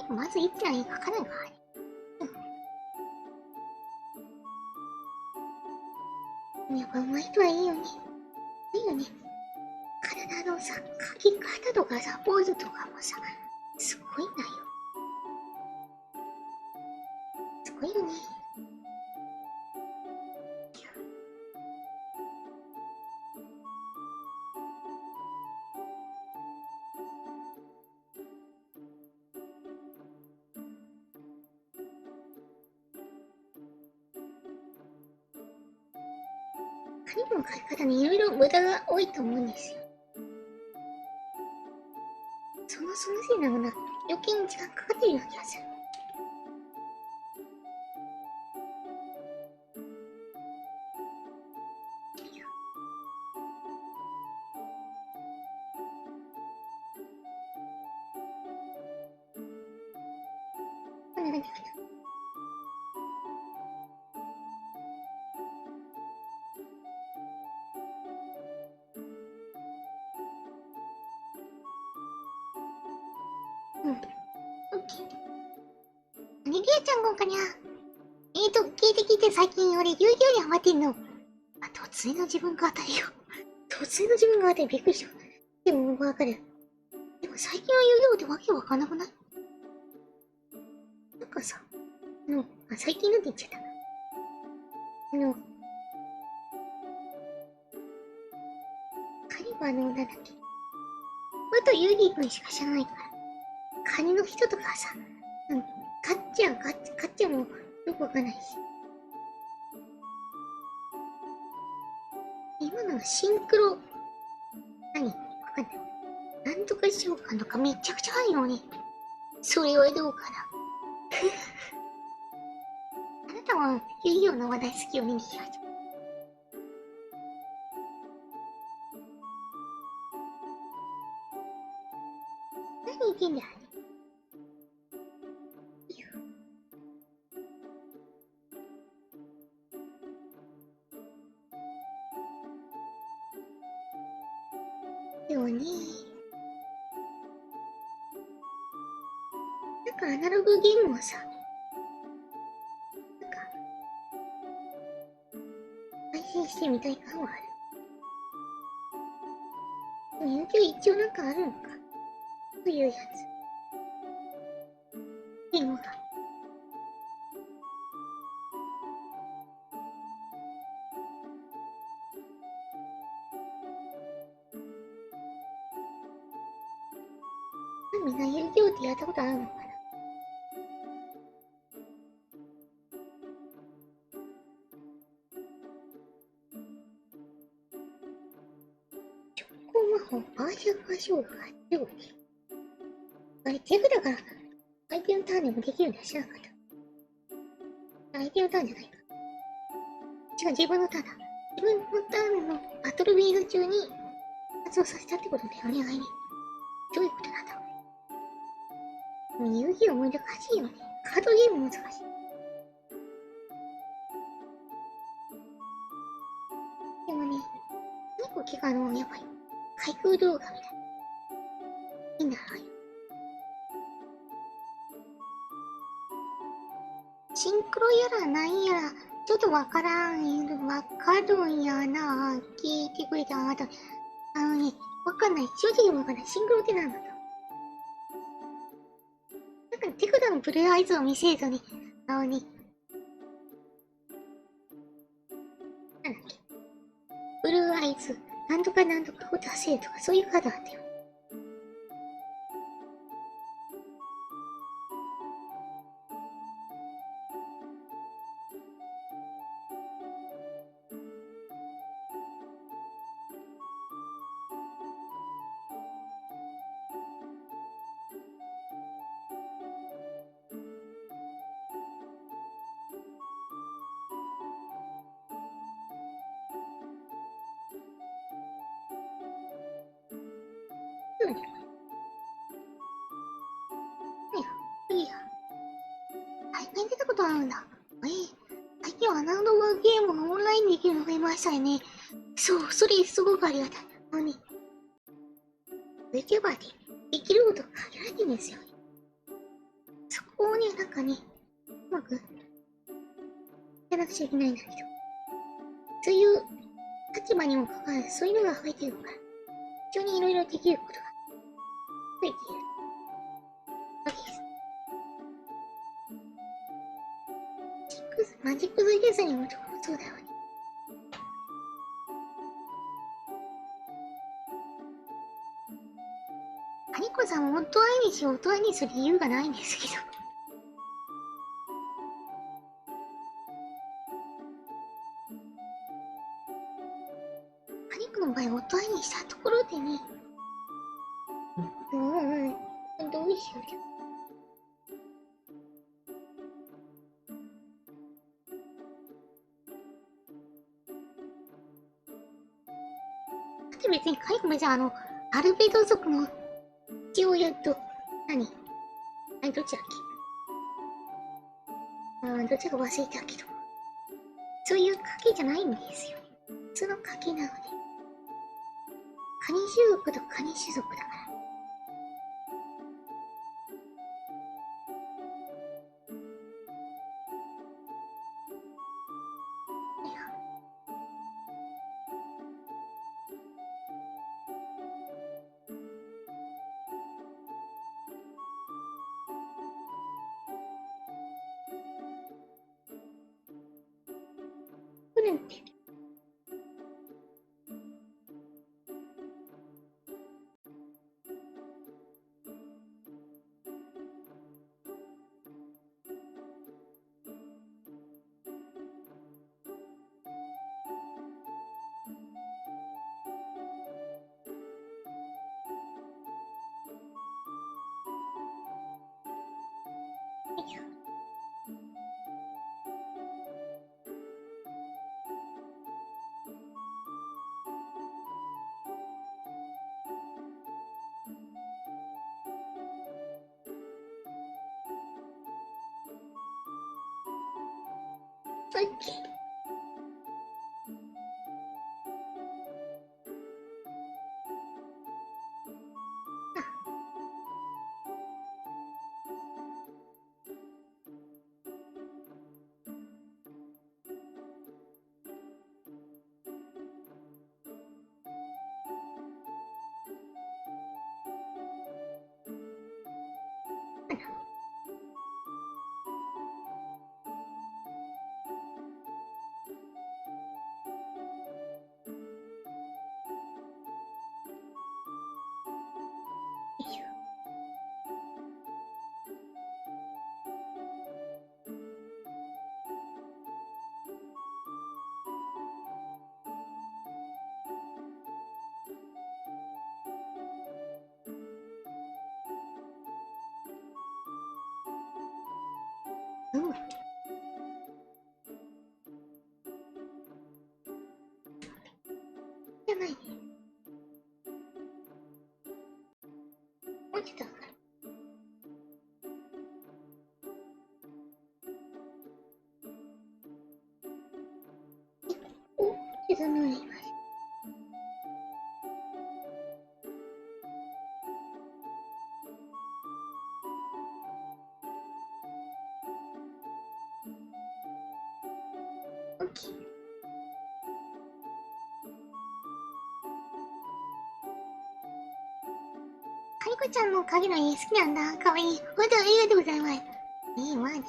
す。まず一覧に書かないか、やっぱ上手い人はいいよね。いいよね。体のさ、書き方とかさ、ポーズとかもさ、すごいんだよ。すごいよね。紙の書き方にいろいろ無駄が多いと思うんですよ。そのせいなのな、余計に時間かかってるような気がする。こんな感じかな。オッケー。ねぎやちゃんごんかにゃ。聞いて最近俺、遊戯王にハマってんの。突然の自分が当たりよ。突然の自分が当たりびっくりした。でも、わかる。でも最近は遊戯王ってわけわかんなくない？なんかさ、最近なんて言っちゃった。カリバーのなんだっけ。とユーリー君しか知らないから。カニの人とかさ、カッチャもよくわかんないし。今のシンクロ、わかんない。なんとか召喚とかめちゃくちゃあるよね。それはどうかな。あなたは遊戯王の話題好きよね、にきはちゃん。何言ってんだよ。なんかアナログゲームをさ、なんか配信してみたい感はある。でも YouTube 一応なんかあるのかというやつ。ゲームが。みんな YouTube ってやったことあるのかな。直行魔法、バーシャカショーが8号機。あれ、手札から相手のターンでもできるんだ知らなかった。相手のターンじゃないか。違う、自分のターンだ。自分のターンのバトルフィールド中に発動させたってことだよね、あれね。どういうことなんだろうね。遊戯王難しいよね。カードゲーム難しい。でもね、結構結構やっぱり、開封動画みたいな。いいんだろうよ。シンクロやらなんやら、ちょっとわからん、わかるんやな。聞いてくれたあなた。ね、わかんない。正直わかんない。シンクロってなんだと。なんか手札のブルーアイズを見せるとね、ね、なんだっけ。ブルーアイズ、なんとかなんとかを出せるとか、そういうカードあったよ。そうね。いや、大会出たことあるんだ。最近はアナログゲームがオンラインでできるの増えましたよね。そう、それすごくありがたい。ね、VTuber でできることが限られてるんですよね。そこをね、なんかね、うまくやらなくちゃいけないんだけど、そういう立場にもかかわらず、そういうのが増えてるから、非常にいろいろできることが増えているわけです。マジック・ザ・ギャザリングとかもそうだよね。アニコさんを音合いにし音合いにする理由がないんですけど。アニコの場合、音合いにしたところでね、どうしよう。だって別にカイコもじゃあアルベド族の父親と、どっちだっけ。どっちか忘れたけど。そういう家系じゃないんですよ。普通の家系なので。カニ種族とカニ種族だから。いや、来るんで。いや、さっき。うん。じゃない。落ちたから。お、傷のあります。オッケー。カリコちゃんの影の絵好きなんだ。かわいい。ほんとありがとうございます。マジで。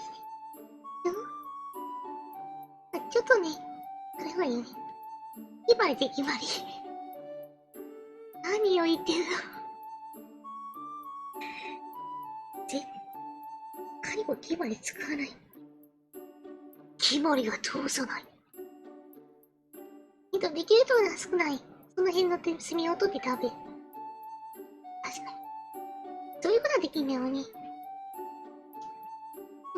ちょっとね、あれはよね。決まりで決まり。何を言ってるの。カリコ決まり使わない。決まりは通さない。できるとは少ない。その辺の炭を取って食べる。確かに。そういうことはできんだよね。で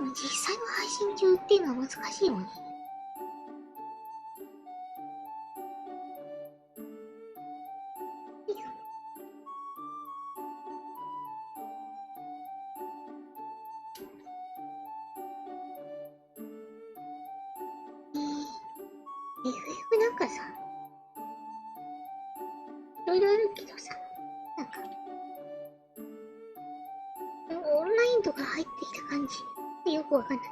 も実際の配信中っていうのは難しいよね。FF なんかさ、いろいろあるけどさ、なんか、オンラインとか入ってきた感じ、よくわかんない。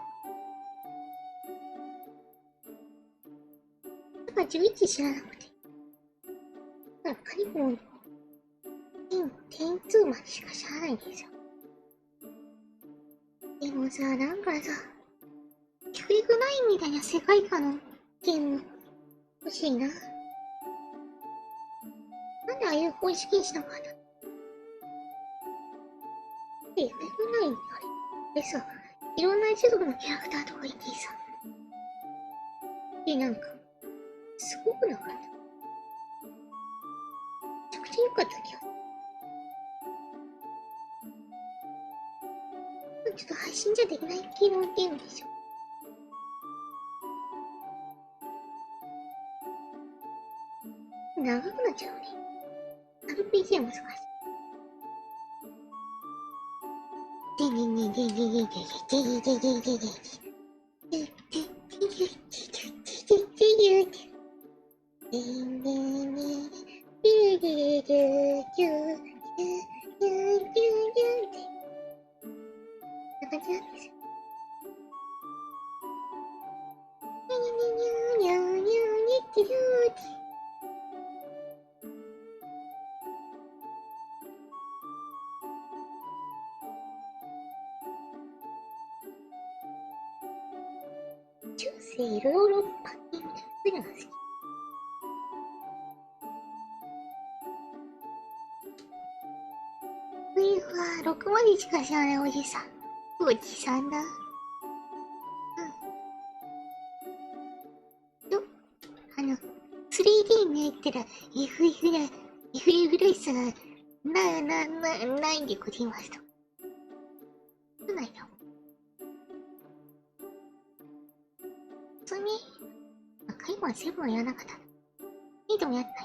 だから11知らなくて。だからカリコン、10-2までしか知らないんですよ。でもさ、なんかさ、FF9 みたいな世界観のゲーム欲しいな。なんでああいう方式にしなかったの？ FF9 あれでさ、いろんな一族のキャラクターとかいてさ、で、なんか、すごくなかった。めちゃくちゃ良かった気がする。ちょっと配信じゃできない系のゲームでしょ。長くなっちゃうね。RPG は難しい。でねねでねねでねでねでねでね中世ヨーロッパみたいなそういうのが好き。6までしか知らないおじさん。おじさんだ。よ、3D に入ったら FF だ、FF らしさが、ないんでございますと。そうないの。普通に、介護はセブンはやらなかった。でもやってない。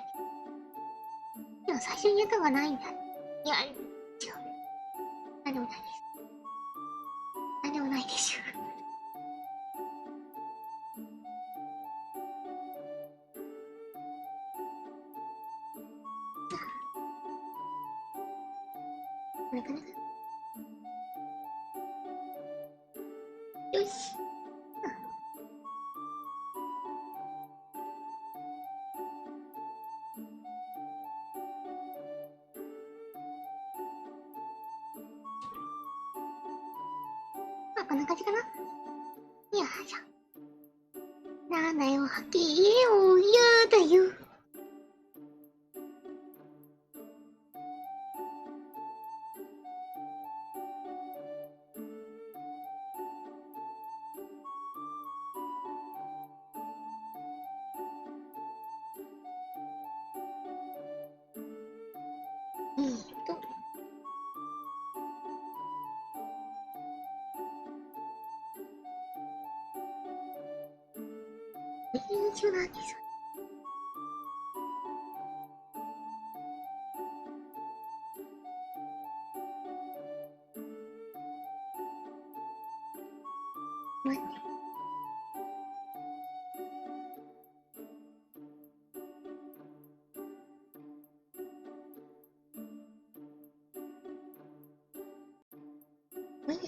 でも最初にやったのがないんだ。いや、違う。なんでもないです。なんでもないでしょ。これかな。よし。まあ、こんな感じかな。いやじゃ。なんだよ、はっきり言えよ。嫌だよ。えーと、練習なんですよ。待って。無理だ。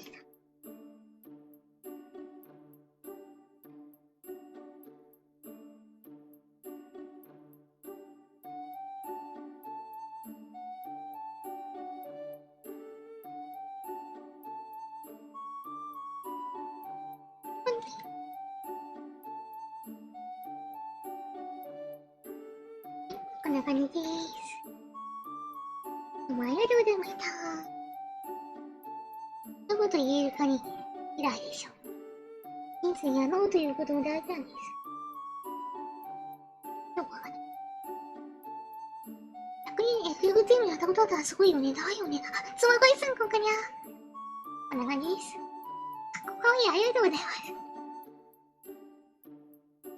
こんな感じです。お前ありがとうございました。どういうこと言えるかに嫌いでしょ。人生やろうということも大事なんです。よくわかんない。逆に FF 全部やったことだったらすごいよね。だよね。あ、スマホイスンこんかにゃ。こんな感じです。あ、かわいい。ありがとうございます。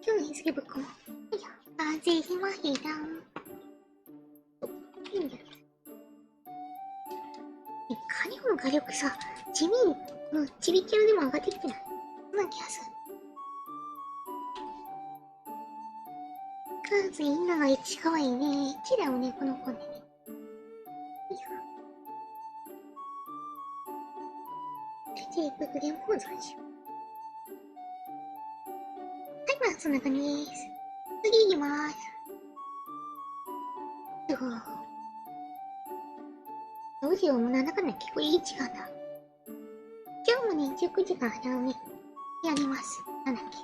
今日の日付ぶっこも。よいしょ。風邪ひまひだん。いいんだよ。カニコの火力さ、地味に、このちびキャラでも上がってきてない。そんな気がする。数いんなが1かわいいね。1だよね、この子ね。よいしょ。じゃあ、僕でもポーズにしよう。はい、まあ、そんな感じです。次行きまーす。どうしよう、もうなんだかんだ結構いい時間だ。今日もね、19時間ね、やります。なんだっけ。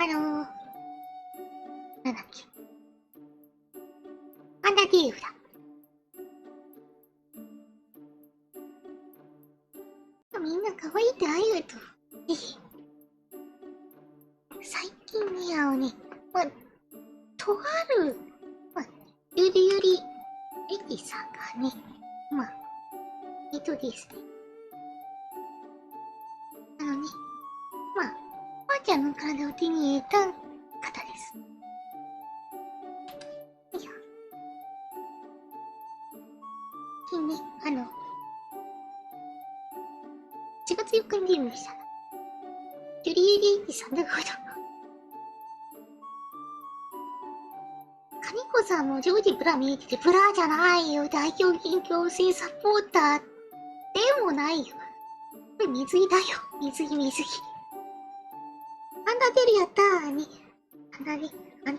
なんだっけ。アンダーティーフだ。みんな可愛いってありがとう。ぜひ。最近ね、まあ、とある、まあ、ゆりゆり、エリさんがね、まあ、ですね。まあ、ばあちゃんの体を手に入れた方です。よいしょ。ね、4月4日にデビューしたゆりゆりエリさんだから。カニコさんも常時ブラ見えてて、ブラじゃないよ。大胸筋強制サポーターでもないよ。これ水着だよ。水着、水着。アンダーテルやったーね。アンダーで、安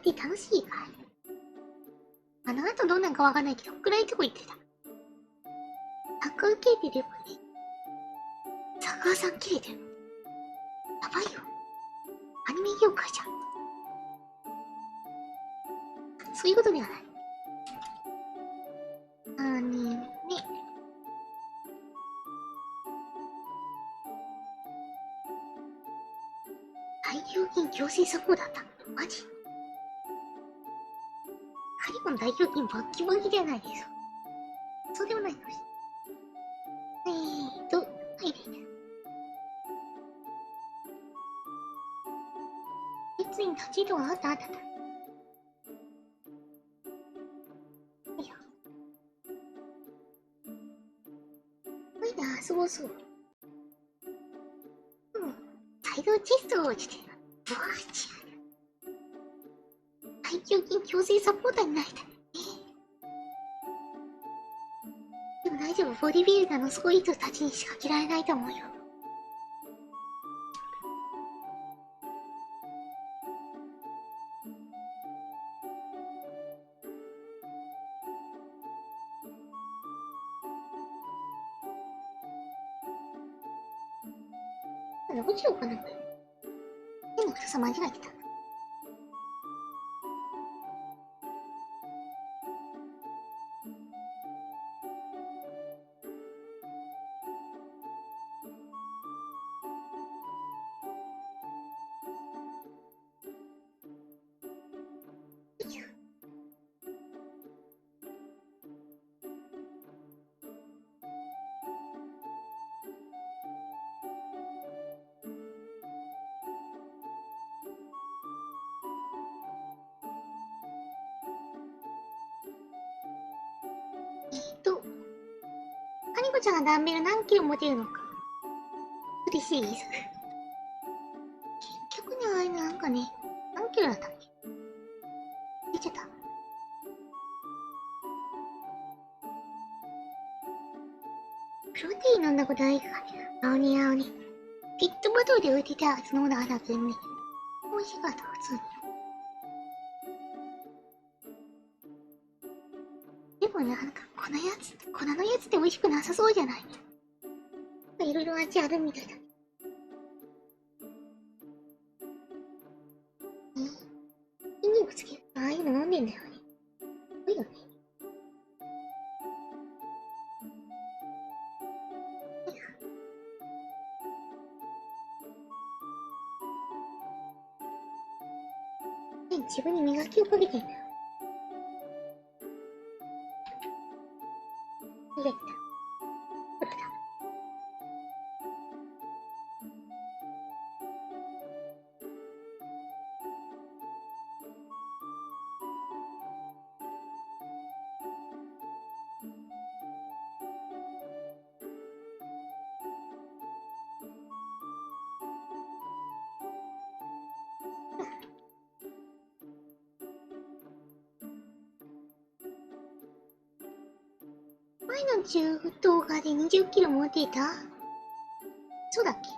定楽しいかい。あの後どうなんかわかんないけど、暗いとこ行ってた。タッカー受けてるよね。サッカーさん切れてる。やばいよ。アニメ業界じゃん。そういうことではない。アニメ。大胸筋強制サポーターだった。マジカリコの大胸筋バッキバキじゃないですか。そうでもないかもしれない。はい。別に立ちとはあった。よいしょ。これで遊ぼうそう。サイドチェストを落ちてる。ブワーチ大胸筋強制サポーターになりたい。でも大丈夫。ボディビルダーのすごい人たちにしか着られないと思うよ。どうしようかな。手の太さ間違えてた。こちゃんがダンベル何キロ持てるのか。嬉しいです。結局ね、あれなんかね、何キロだったっけ。出ちゃった。プロテイン飲んだことないから。青に青に。ピットボトルで売ってたやつ飲んだはずだけどね。美味しかった、普通に。でもね、なんか粉のやつって美味しくなさそうじゃない。いろいろ味あるみたいだ。筋肉つける。ああいうの飲んでんだよね。いいよね。自分に磨きをかけてんだよ。磨いてた。ほらだ。前の中動画で20キロ持っていた。そうだっけ。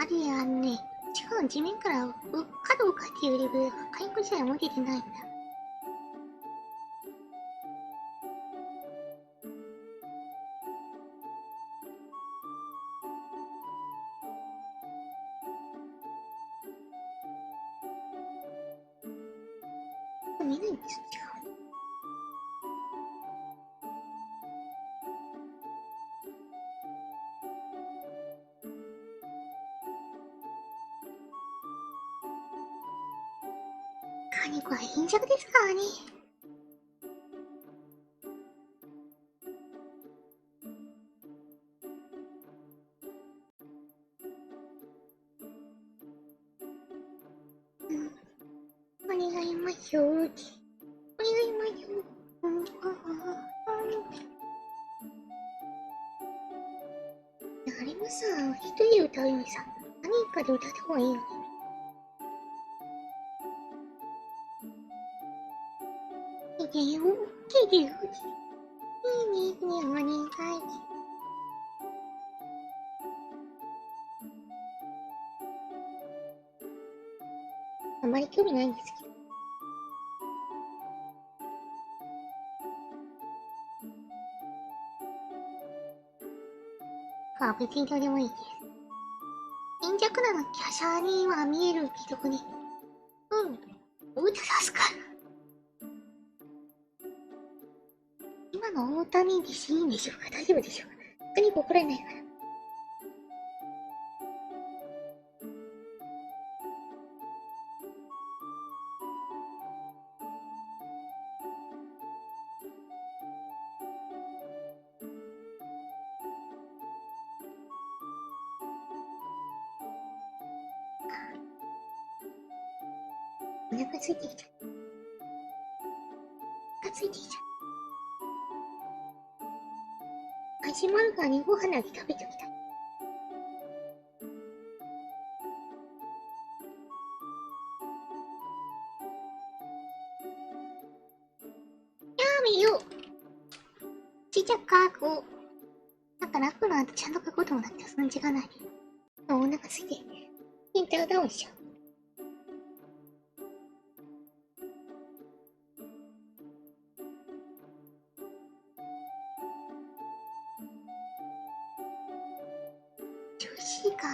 あれやんね。違う、地面から浮くかどうかっていうレベルが回復自体持ててないんだ。見ないんですよ、違う。カニコは貧弱ですからね。うん。お願いますよ。お願いますよ。あれもさ、一人で歌うよりさ、何人かで歌った方がいいよね。いいね、オッケーだよ。いいね、お願い。あまり興味ないんですけど。あ、別にどうでもいいです。貧弱なの華奢には見えるけどね。うん。歌出すから。今の大谷でしいいんでしょうか。大丈夫でしょうか。本当に怒られないから。お腹空いてきちゃう。お腹空いてきちゃう。始まるからにご飯だけ食べておきたい。やめよ。ちっちゃく書こう。なんか楽なんてちゃんと書こうともなってその時間ない。お腹空いて。インターダウンしちゃう。調子いいか。や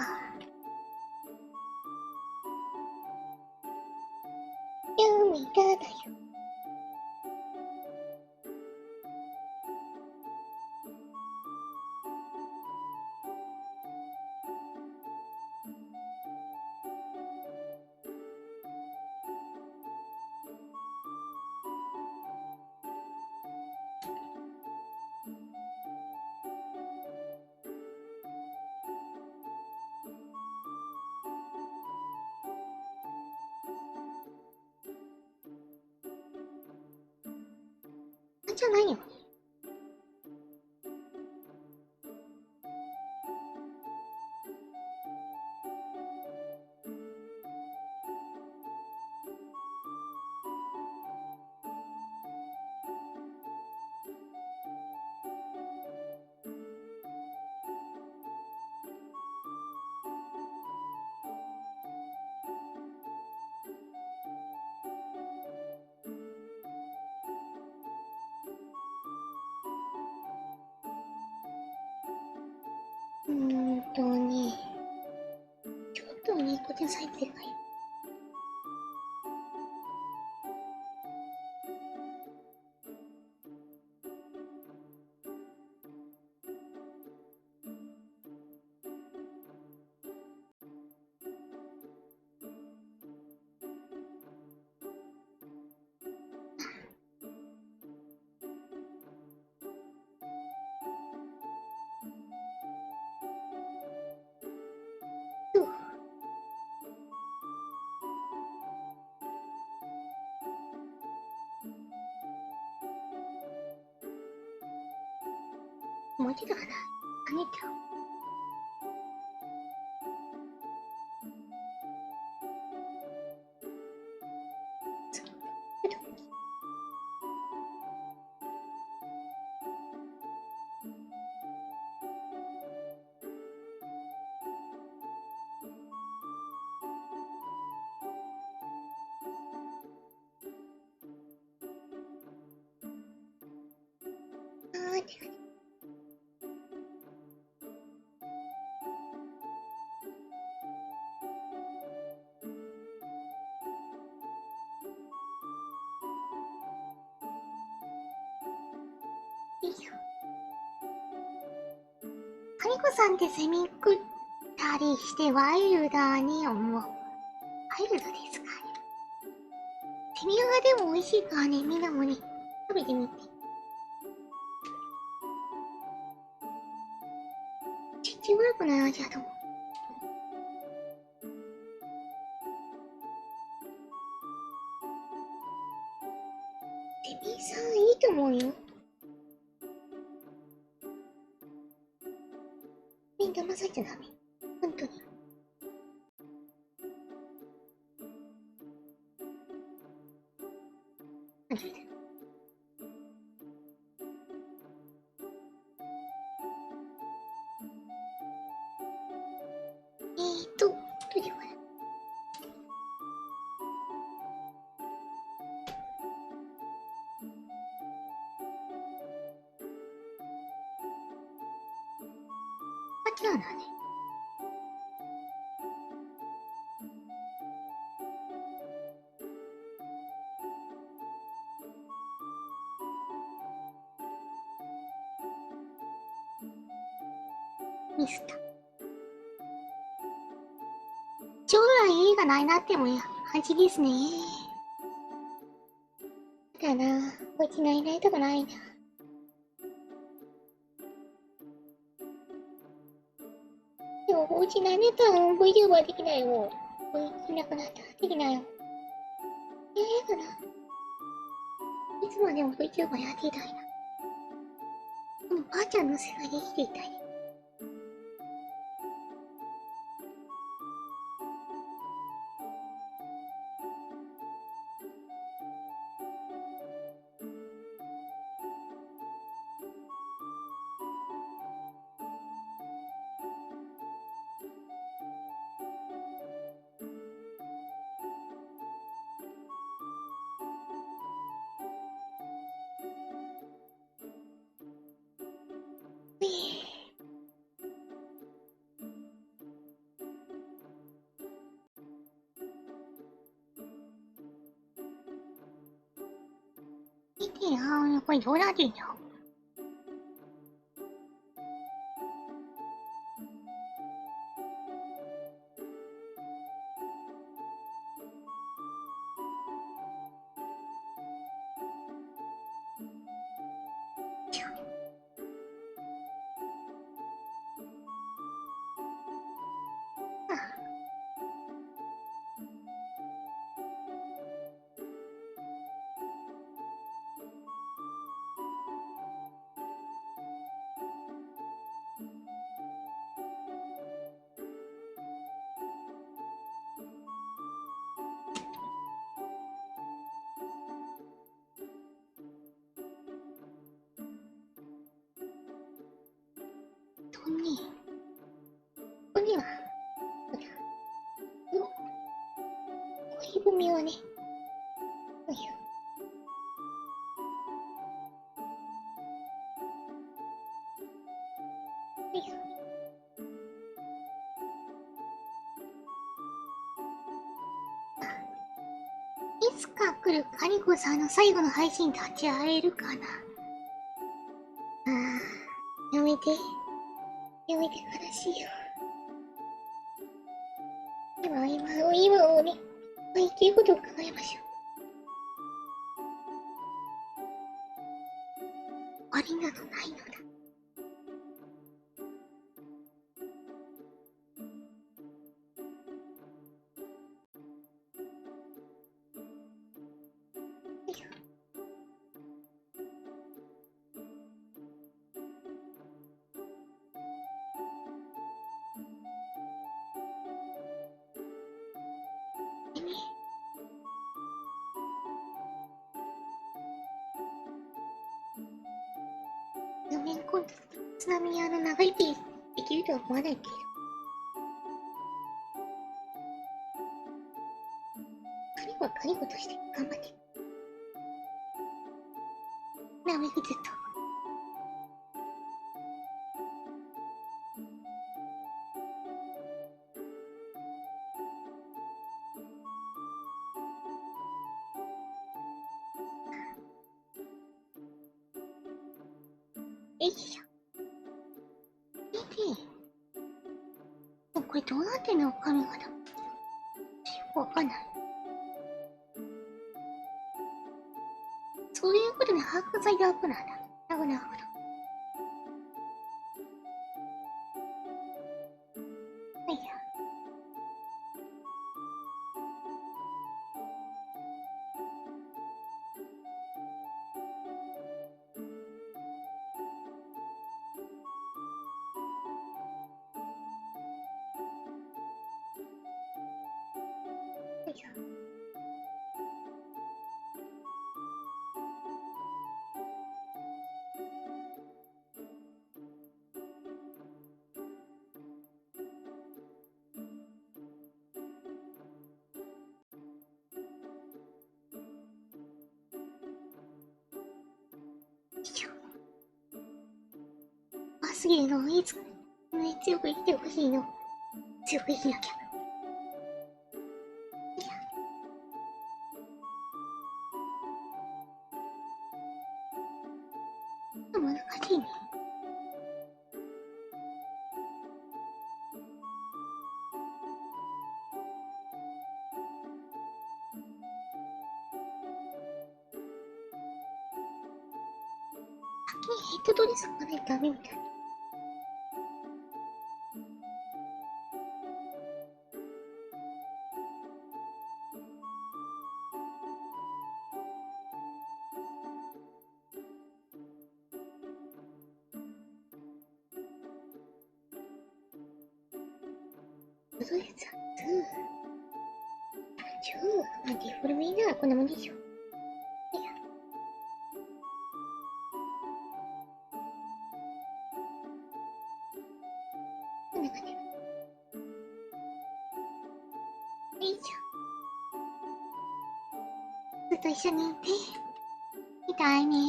めただよ。なんじゃないよ。ちのサイズでかい。もうちょっとかな。跳ねちゃう。ちょっと。って感じ。よいしょ。カニコさんってセミ食ったりしてワイルダーに思う。ワイルドですかね。セミがでも美味しいからね、みんなもね、食べてみて。全然悪くない味だと思う。セミさんいいと思うよ。みんな騙されちゃダメ。本当に。間違えた。どうしようかな。あ、違うんだね。ミスった。将来映画ないなってもや、味ですね。だな、こいつないないとこないな。でも、おうちないねたら VTuber できないよ。もう。こいついなくなったらできないよ。かな。いつまでも VTuber やっていたいな。でも、ばあちゃんの世界で生きていたい。見てよ、これどうなってんの？トニー。トニーは、恋文をね、よいしょ。よいしょ。つか来るカニコさんの最後の配信立ち会えるかな。やめて。やめて、悲しいよ。今をね、生きることを考えましょう。ありなどないのだ。4年今度、ちなみに長いピーできるとは思わないけど。カニコはカニコとして頑張って。なめくずっと。よいしょ。でもこれどうなってんの髪型。よくわかんない。そういうことで白菜でアップなんだ。なるほど、なるほど。はいや。よいしょ。よいしょ。すげえの、いつ、強く生きてほしいの。強く生きなきゃ。いや、難しいね。先にヘッドドレスがないとダメみたい。ドレスはまあデフォルメならこんなもんでしょ。いや、こんな感じ。よいしょ。ずっと一緒にいて、痛いねー。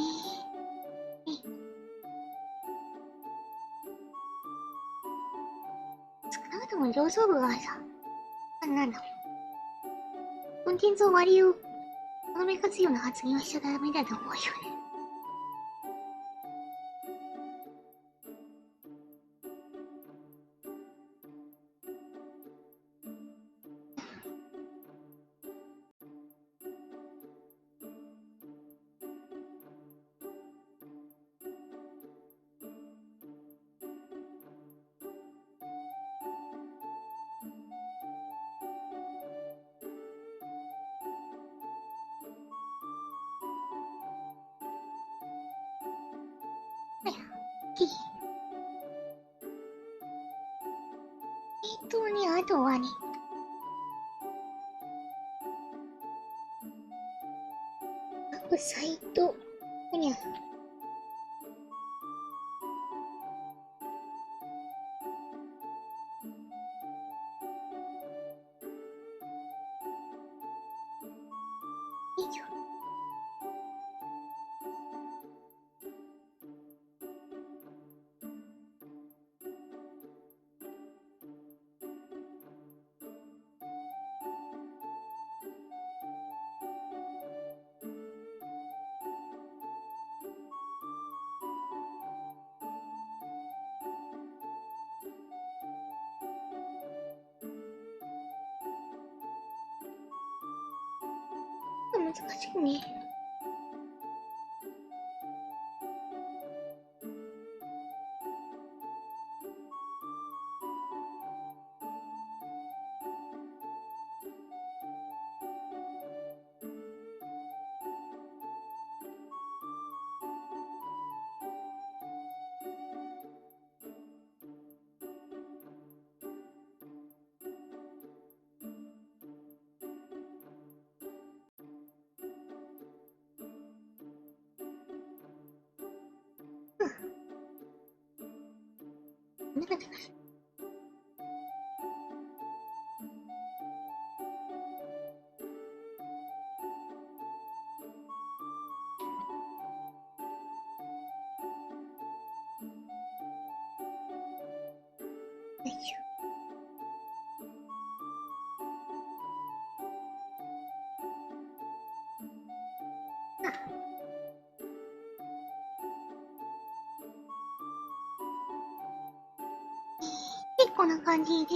少なくとも上層部はさ、なんだろう。コンテンツを割りを、ほのめかすような発言はしちゃダメだと思うよね。はい、あとはね、各サイト、にゃ、以上。難しいね。なんだっけな。よいしょ。で、こんな感じで、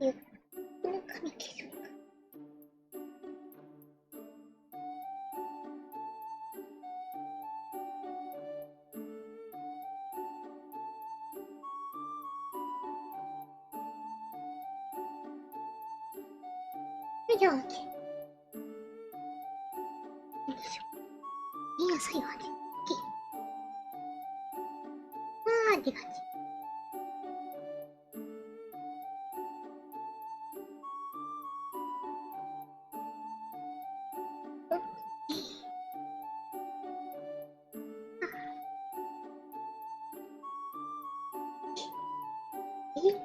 ゆっくり髪切る。よいしょ。よいしょ。いいや、最後はね。って感じ。いいって。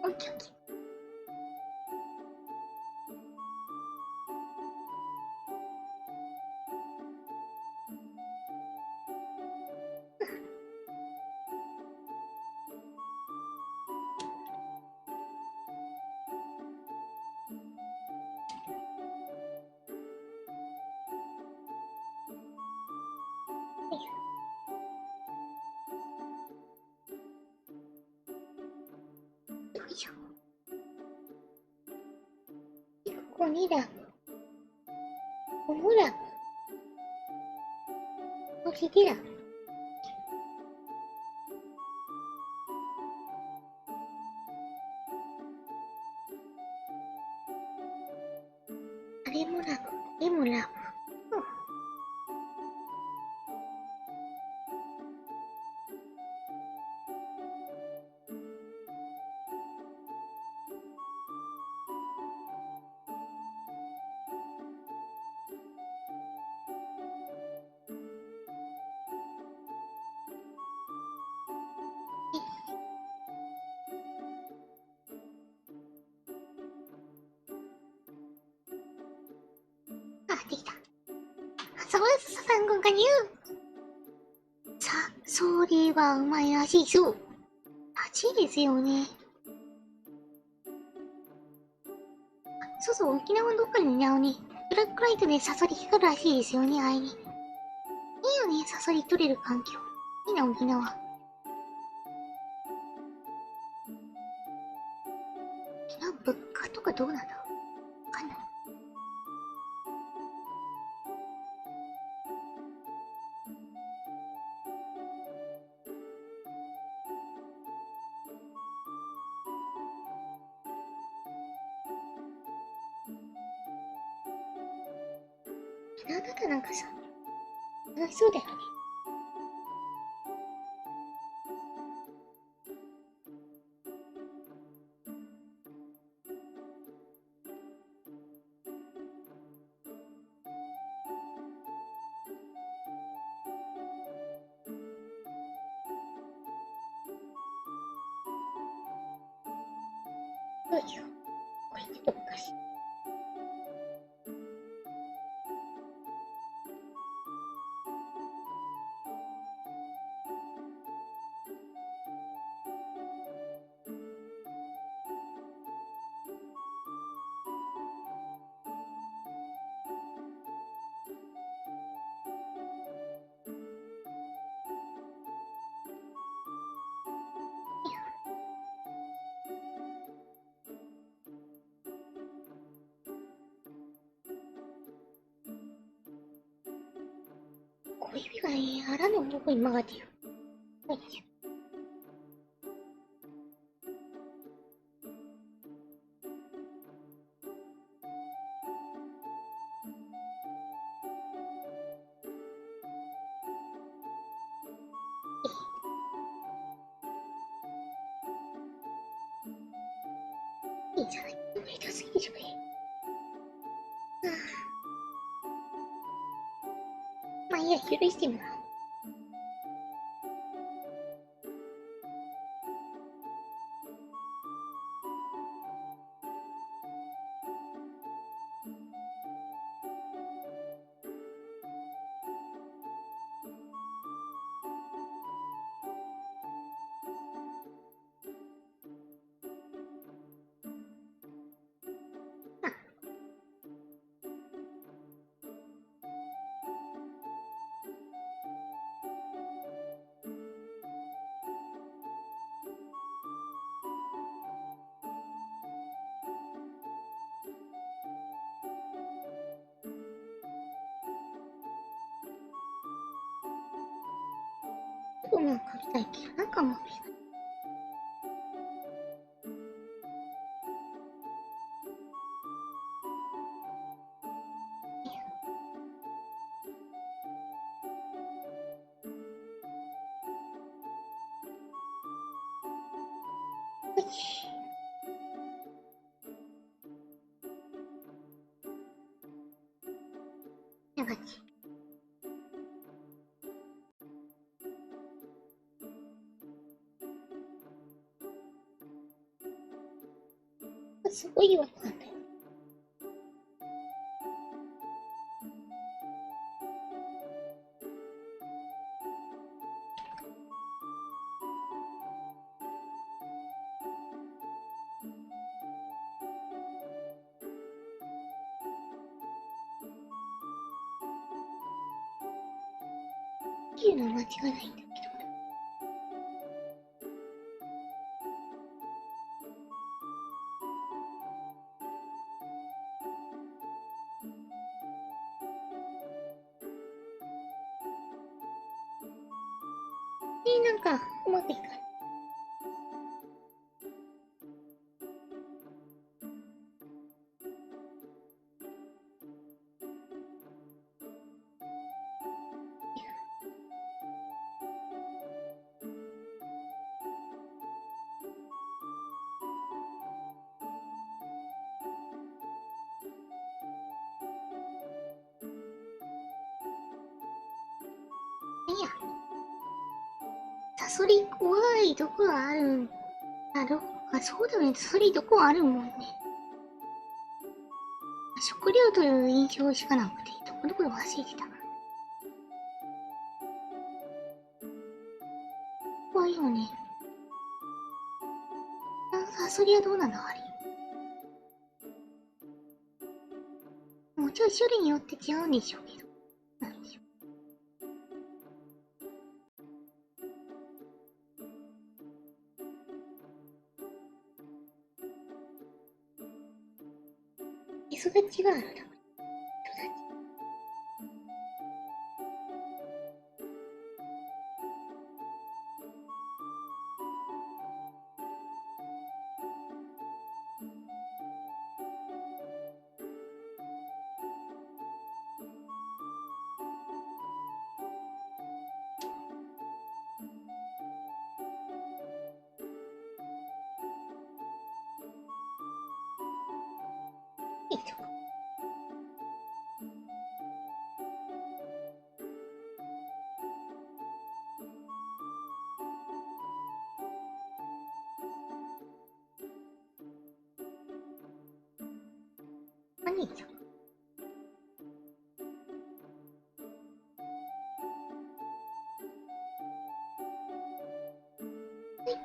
オッケーオッケー。よいしょ。で、ここにラブ。ここもラブ。そしてラブ。あれもラブ。あれもラブ。うん。あ、できた。そうです、さんご加入。さ、それはうまいらしいそう。らしいですよね。そうそう、沖縄のどっかにね、ブラックライトでサソリ光るらしいですよね、あいに。いいよね、サソリ取れる環境。いいな、沖縄。沖縄物価とかどうなんだわかんない。沖縄だとなんかさ、楽しそうだよね。よいしょ。これちょっとおかしい。小指が腹の奥に曲がってる。よいしょ。いいじゃない。下手すぎでしょ、これ。まあいいや、許してみろ。僕もかけたいけど、なんかもう、よし。な感じ。すごい違和感だよ。切るのは間違いないんだけど。なんか、うまくいかない。いや、サソリ怖いとこがあるんだろう。あ、そうだよね。サソリどこあるもんね。食料という印象しかなくて、どこ忘れてた。怖いよね。サソリはどうなんだ、あれ。もちろん種類によって違うんでしょうけど。なんでしょう。それが違うのだ。いいとこ。かんないじゃん。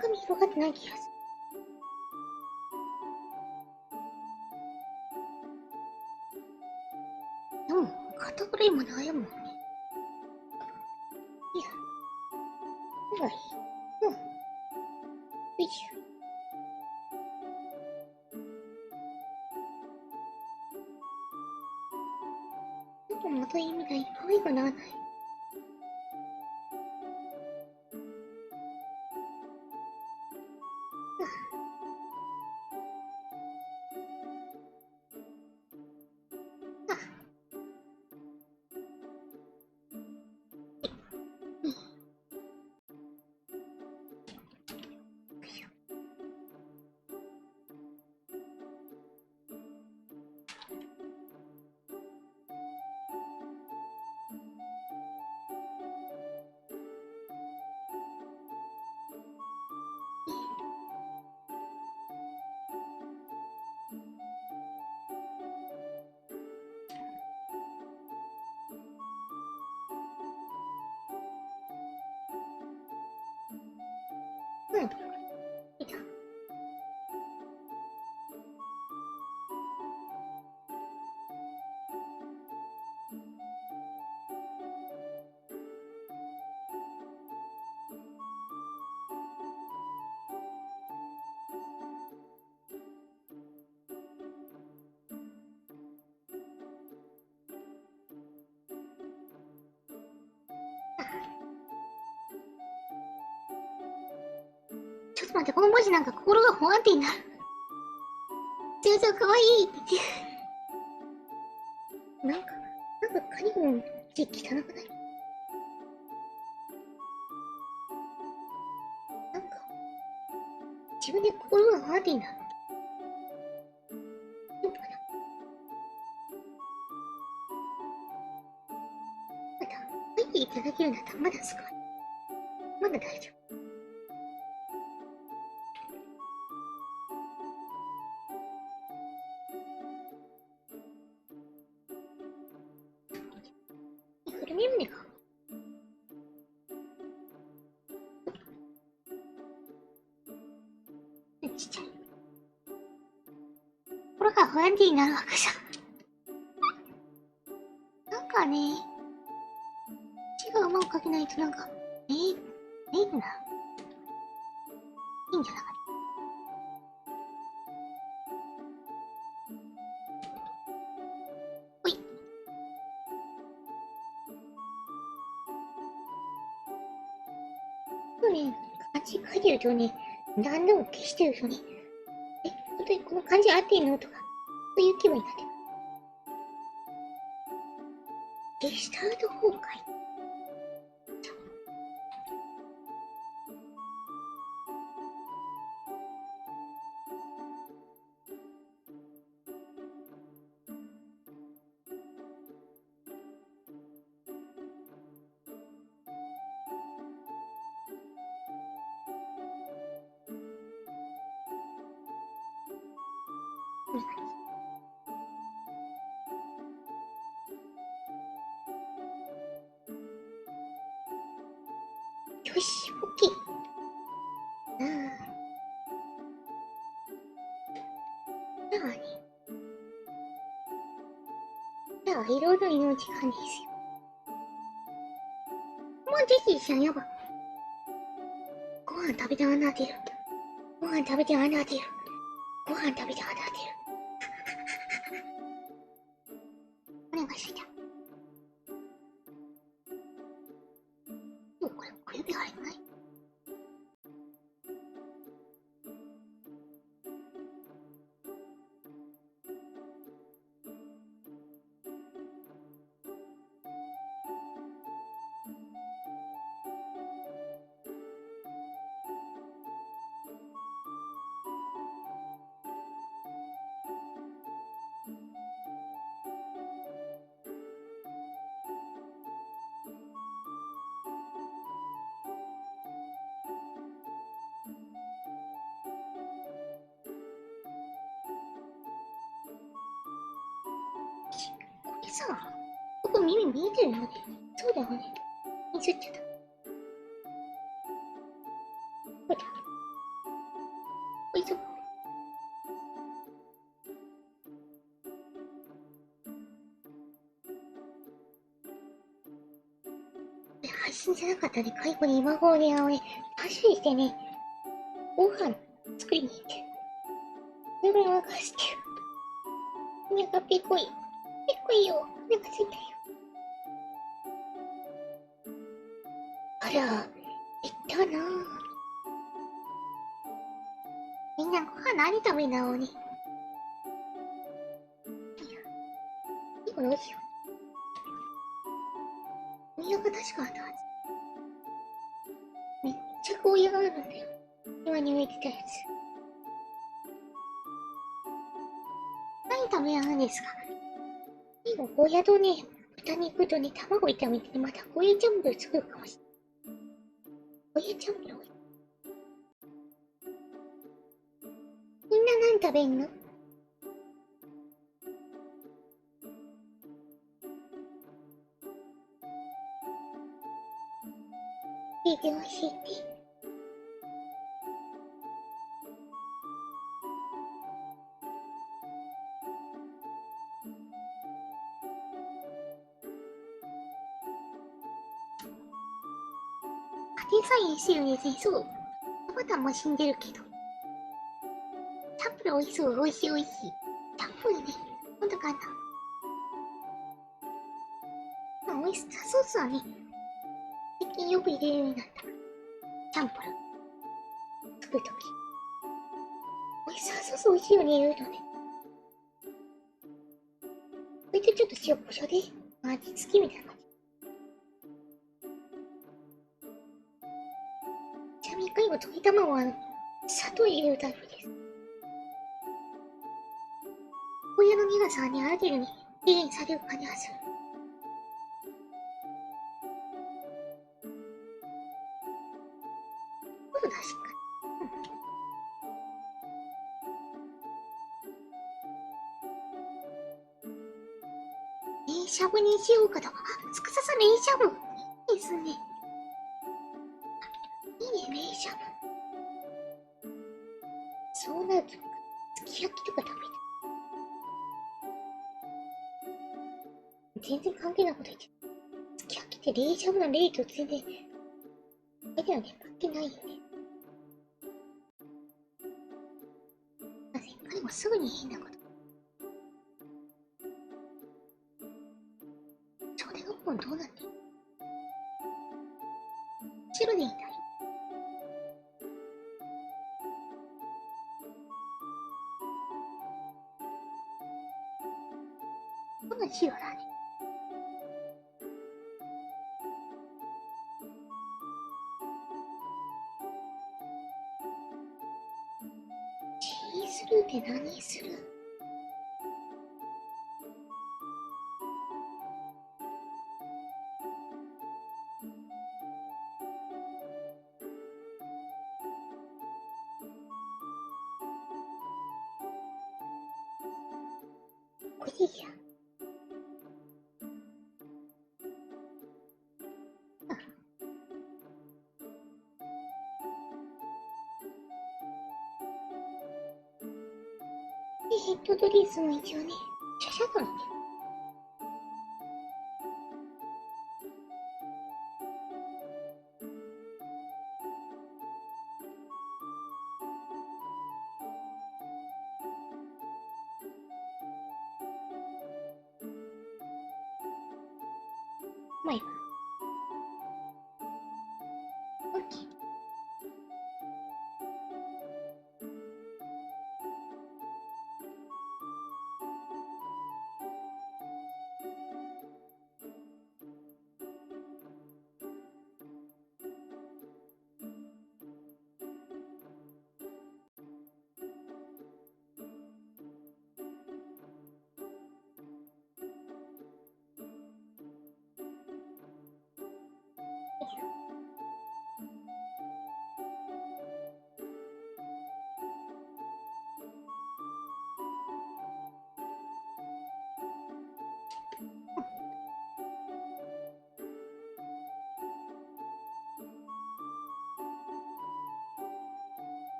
髪広がってない気がする。でも、肩ぐらいまで悩むもんね。いや、はい。うん。よいしょ。ちょっとまた意味ない。可愛くならない。あ、うん。よいしょ。うん。いた。ちょっと待って、この文字なんか心が不安定になる。全然可愛いって言って。なんかカニゴの字汚くない？なんか、自分で心が不安定になる。大丈夫かな？まだ、書いていただけるんだったらまだすごい。まだ大丈夫。フルメムネか。ちっちゃい。心が不安定になるわけじゃん。なんかね、字がうまく書けないとなんか、メインな。いいんじゃなかった。ほい。ね、漢字書いてるとね、何度も消してるとね、本当にこの漢字合ってんのとか、そういう気分になってる。ゲシュタルト崩壊。よし、オッケー。じゃあね、じゃあ、いろいろの時間ですよ。もうぜひじゃん、やば。ご飯食べて穴当てる。ご飯食べて穴当てる。ご飯食べて穴当てる。お願いしちゃう。もうこれ、小指入らない？さ、ここ耳見えてるよね。そうだよね。ミスっちゃった。これだ。こいつ。配信じゃなかったね。介護に今頃ね、ダッシュしてね、ご飯作りに行って。それぐらいお腹してる。お腹ペコい。ペコいよ。お腹すいたよ。あら、行ったなぁ。みんなご飯何食べんだろうね。いいよ、どうしよう。お湯が確かあったはず。めっちゃお湯があるんだよ。今に植えてたやつ。何食べられるんですか？いいの、ゴーヤとね、豚肉とね、卵炒めて、またゴーヤチャンプル作るかもしれない。ゴーヤチャンプルみんな何食べんの？聞いて教えて。家庭菜園してるんですね。そう。パパタンも死んでるけど。チャンプル美味しそう、美味しい美味しい。チャンプルね。ほんとかな。まあ、オイスターソースはね、最近よく入れるようになった。チャンプル。作るとき。オイスターソース美味しいよね、言うとね。それとちょっと塩コショウで、味付けみたいな感じ。ちなみに一回も溶き卵は砂糖入れるタイプです。ゴーヤの苦さはね、ある程度に軽減される感じがする。そうだ、しっかり。冷しゃぶにしようかと。あ、つくささ冷しゃぶ。いいですね。いいね、冷しゃぶ。そうなると、すき焼きとか食べた。全然関係ないこと言って。すき焼きって冷しゃぶの冷と全然、あれだよね、関係ないよね。なぜかでもすぐに変なこと。それがもうどうなってんの？白でいいんだよ。この白だね。チーズルーって何する？これいいや。で、ヘッドドリースも一応ね、シャシャとね。まあいいわ。オッケー。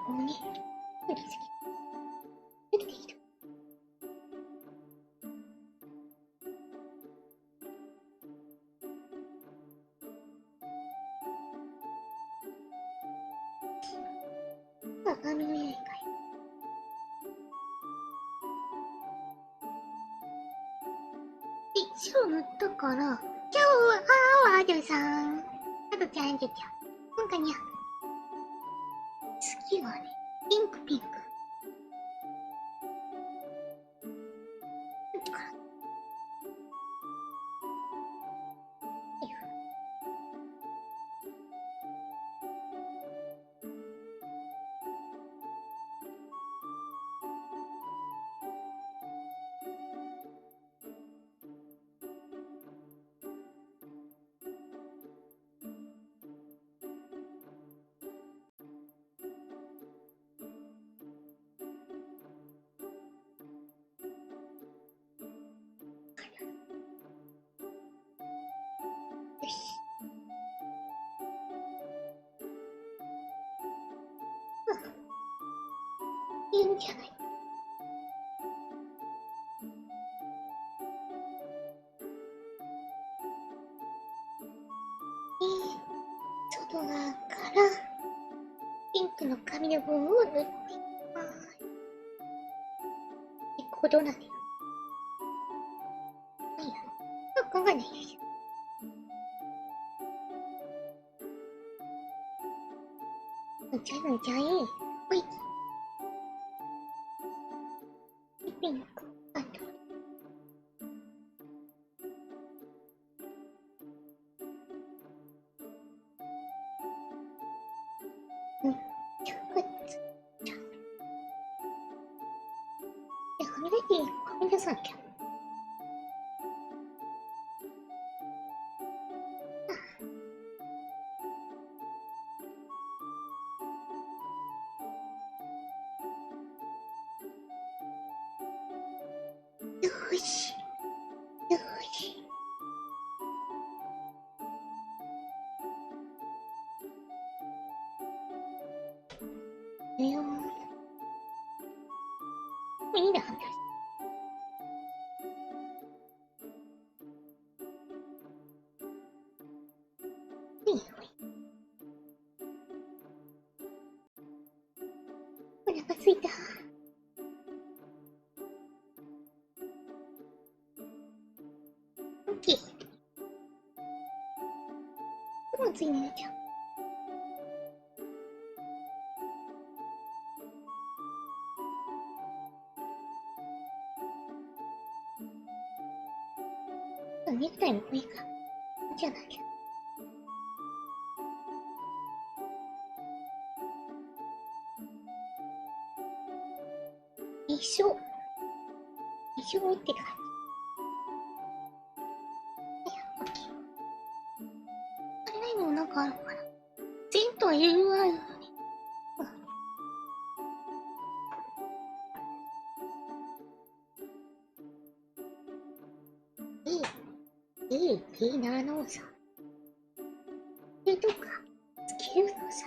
こうね、振り付け。できた。鏡のやりかい。白塗ったから、今日はワードさん。あとちゃんじゃちゃん。なんかにゃ。次はね、ピンクピンク。よし。いいんじゃない。外側からピンクの髪の分を塗っていきます。どうなんだよ。いいや。考えないでしょ。ぬちゃいぬちゃい。ほい。ピンク。あと。ちょこっつ。ちゃん。はみ出て、はみ出さなきゃ。よし。よし。いやいいな、はみ出し。いいよ。お腹すいた。オッケー。もうついに寝ちゃう。ネクタイもいいか。じゃなきゃ。一緒。一緒って感じ。いや、オッケー。あれないのもなんかあるのかな。全とは言うわよね。いいなのさ。とか、つけるのさ。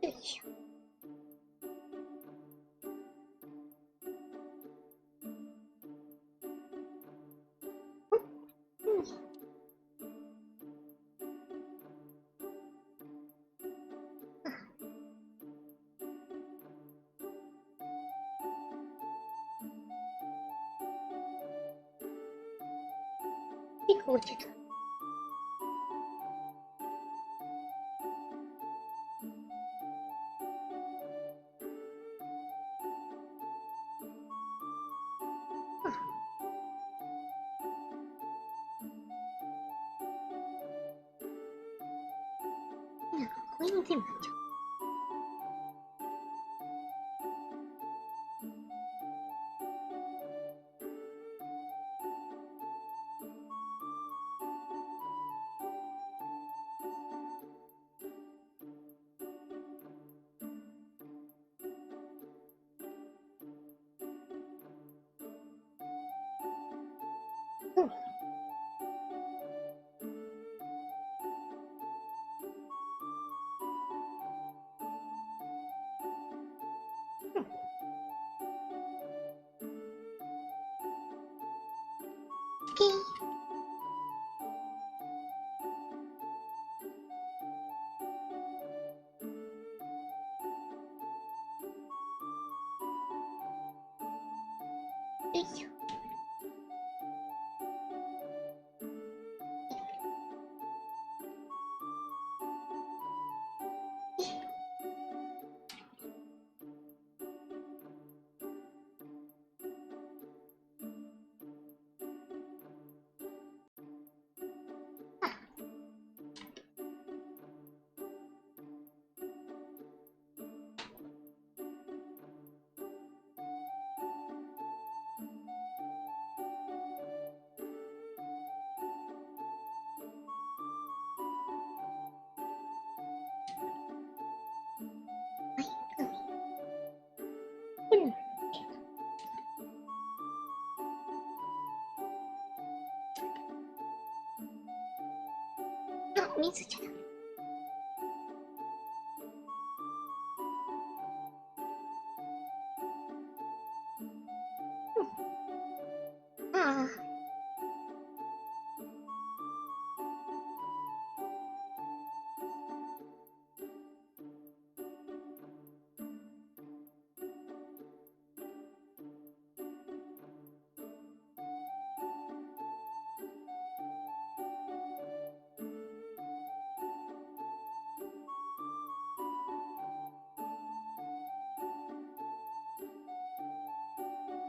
よいしょ。よいしょ。結構落ちた。これに全部なっちゃう。うん。オッケー。よいしょ。あ、はい、うん。あ、水じゃだ。うん。ああ。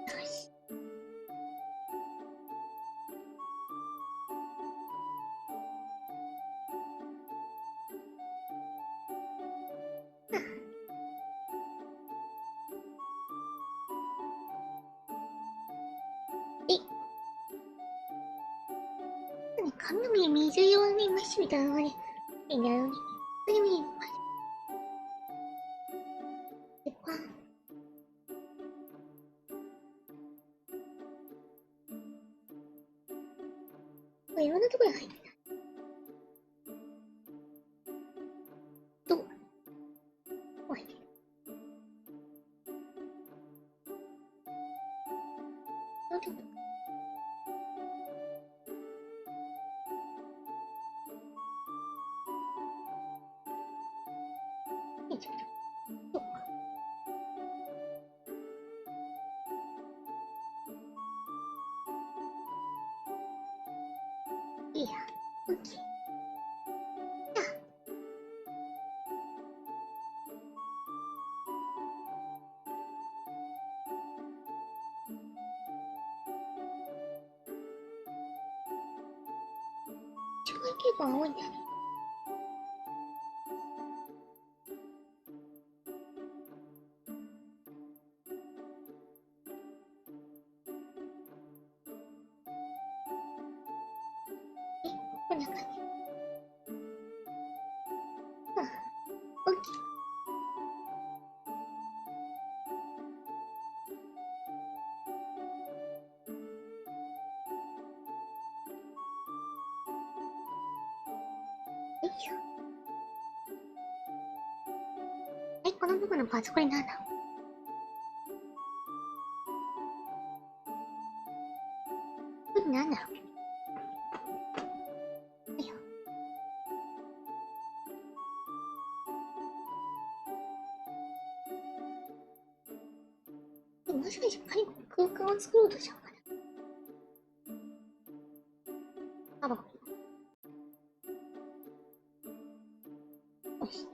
よし。うん。え、何髪の毛水色にマッシュみたいなのがね、いいんだよね。髪の毛マッシュでパン。これいろんなところに入ってた。どうおい。どういうこと？よいしょ。そっか。いいや。オッケー。じゃあ、一番結構青いんだよね。え、こんな感じ。うん。オッケー。よいしょ。はい、この部分のパーツこれなんだろう？これなんだろう？はいよ。もしかして仮に空間を作ろうとしちゃうかな。あ、わかった。よし。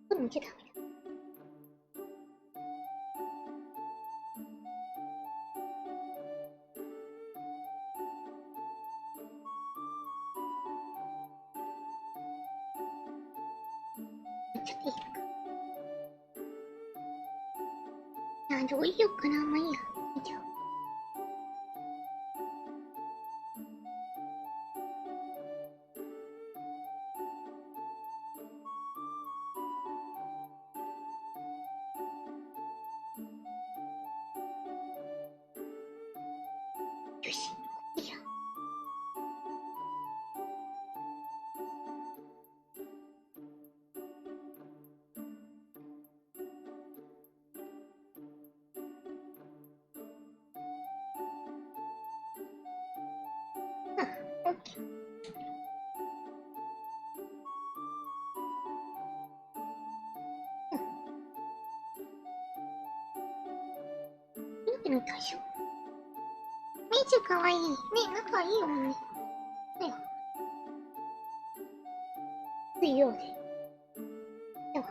これ抜けた。ちゃっていいか。あ、どうしようかな。まあいいや。見ちゃおう。よし。いいや。あ、オッケー。の対象。みーちゅかわいい。ね、仲いいよね。だよ。水曜で。では。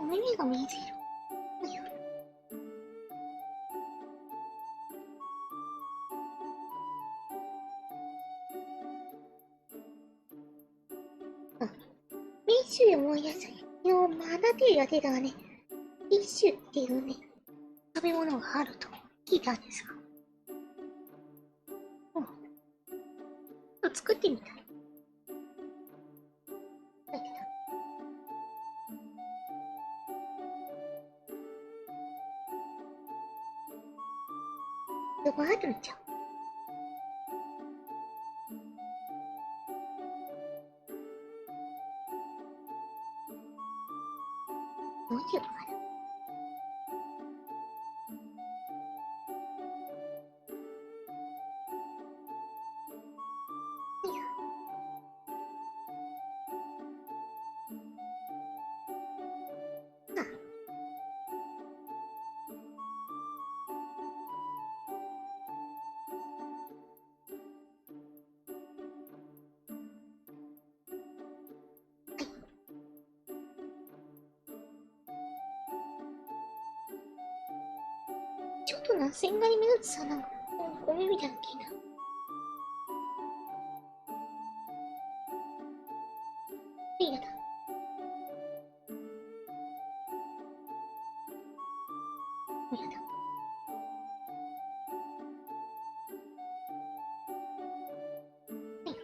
お耳が見えている。だよ。あ、ミッシュで思い出した。昨日マナティーが出たわね。ミッシュっていうね、食べ物があると聞いたんですが。作ってみたい。だけど。どこあるんじゃ。どうしようかな。いや。あ。ちょっとな、千賀に目立つさ、なんか、お耳だっけな。ありがとう。ありがとう。はい。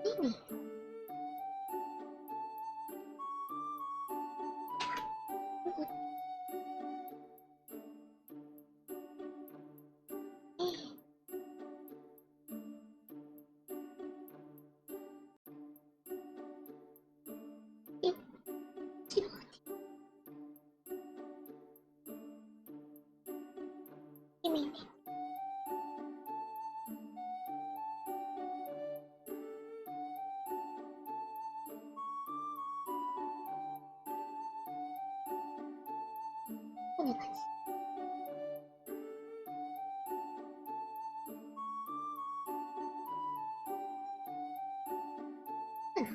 いいね。え、ちろって。意味ね。こんな感じ。うん。うん。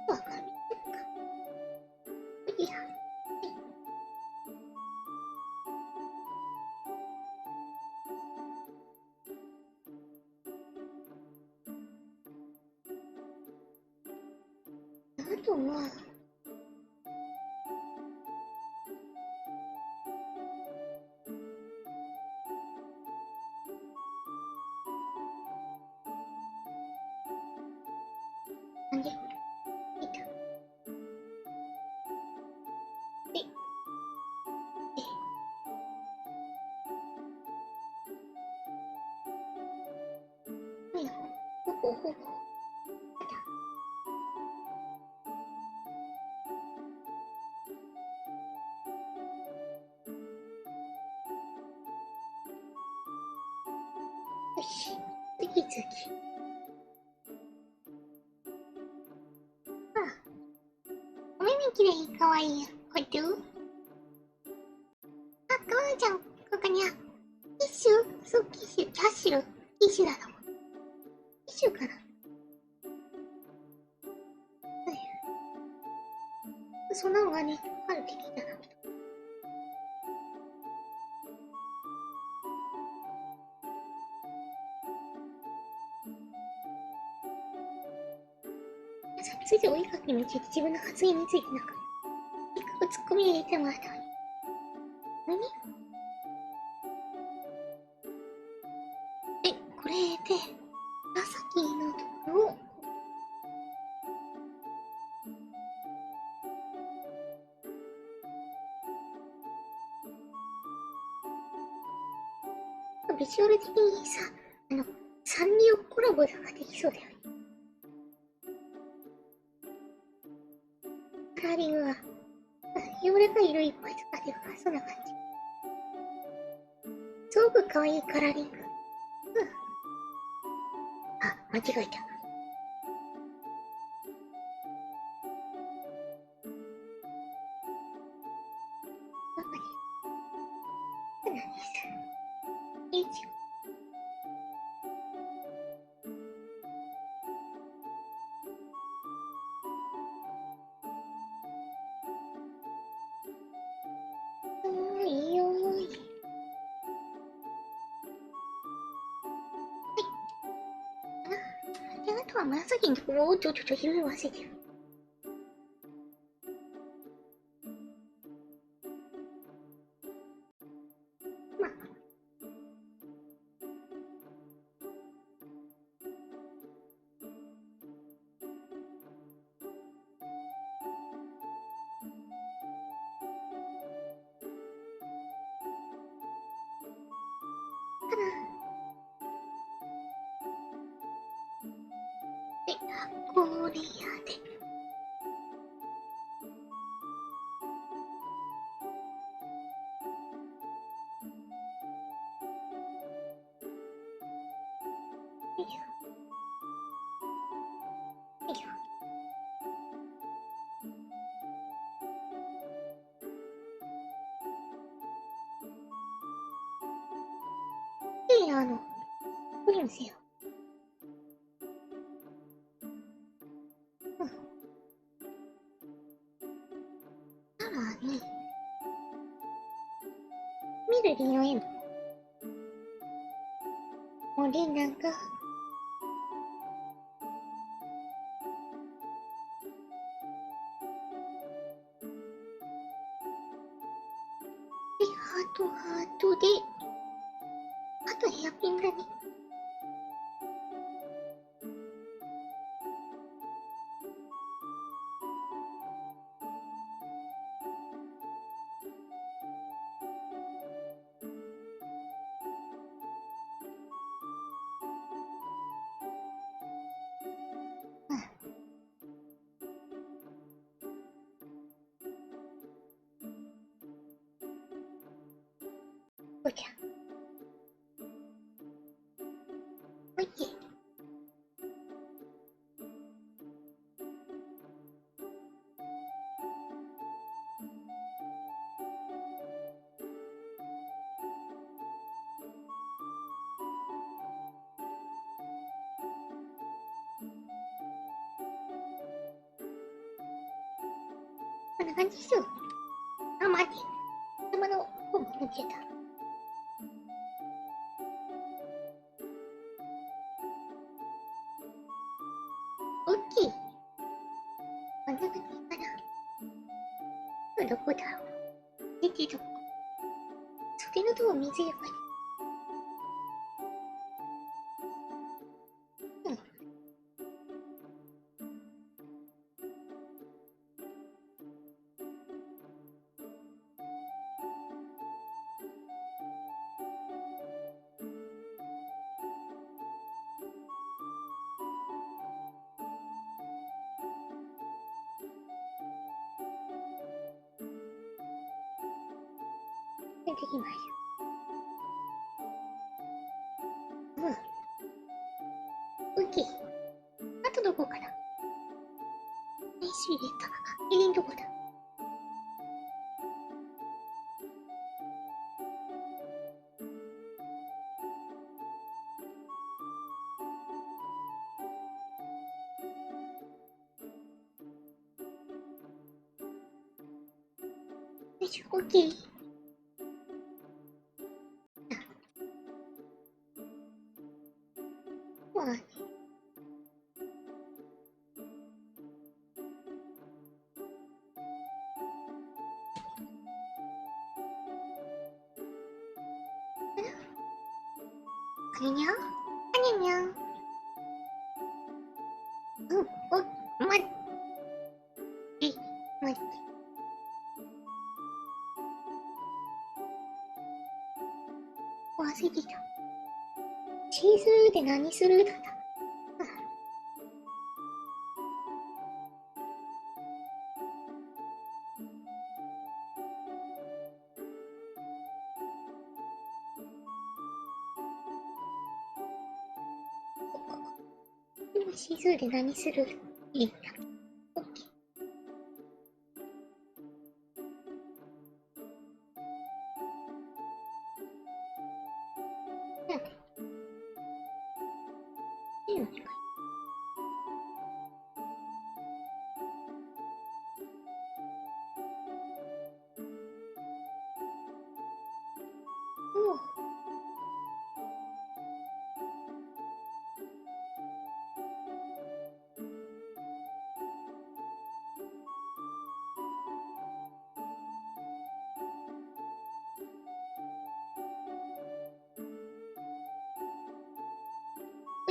わかる。いや。あとは、なんで、いた。え、え、はい。ほぼほぼ。あた。よし。次々。あ、お耳きれい、かわいい。こっちあ、かわいちゃん、ここにゃ。キッシュそう、キッシュ、キャッシュル。一種だろ。一種かな。そんなのがね、あるって聞いたな。ついてお絵描きについて自分の発言についてなんか、せっかくツッコミ入れてもらったのに。何これで、紫のところを、ビジュアル的にさ、サンリオコラボとかできそうだよね。カラーリングは、柔らかい色いっぱい使ってるから、そんな感じ。すごく可愛いカラーリング。あ、間違えた。何です。よいしょ。いいよーい。で、あとは紫のところをちょ拾い忘れてる。まあ、ただ、これやで。よいしょ。よいしょ。で、これにせよ。うん。ただね、緑の絵の、森永、で、ハートで、あとヘアピンだね。うん。おじゃ。おいで。こんな感じっすよ。あ、待って。頭の方も抜けた。おっきい。こんな感じかな。どこだろう。出てどこ。袖のとこ水やかに。うん。出てきました。うん。オッケー。あとどこかな。練習入れた。入れんとこだ。よし、オッケー。まあ、あれにゃあれにゃん。待って、待って。忘れてた。チーズで何するだった。今シーズで何するいいんだ。オッケー。なんでいいのかい。おう。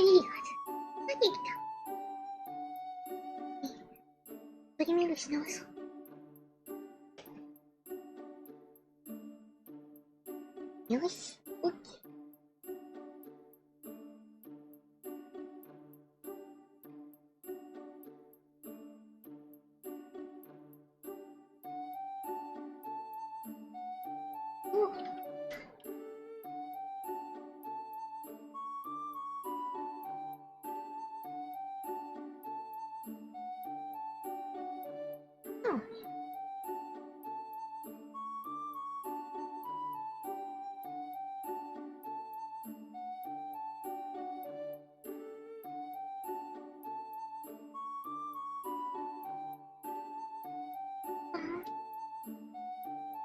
いいはず。何来た。取り目をし直そう。よし、オッケー。おう。うん。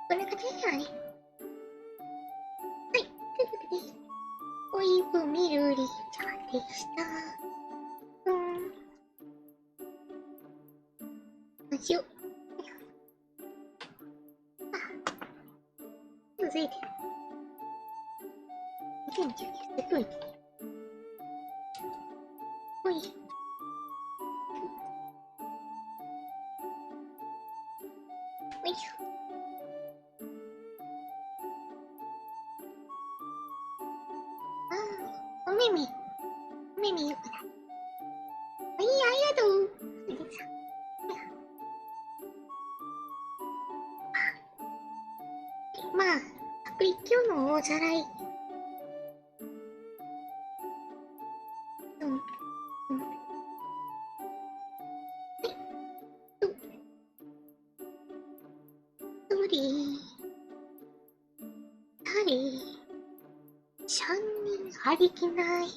こんな感じだね。はい。ということで、オイブミルリちゃんでした。どうしよう。続いて、2019すごい。おい。おいしょ。あー、おめめ。おめめよくない。はい、ありがとう。それでさ、まあ、今日のおさらい。うん、うん。どれ誰三人ありきない。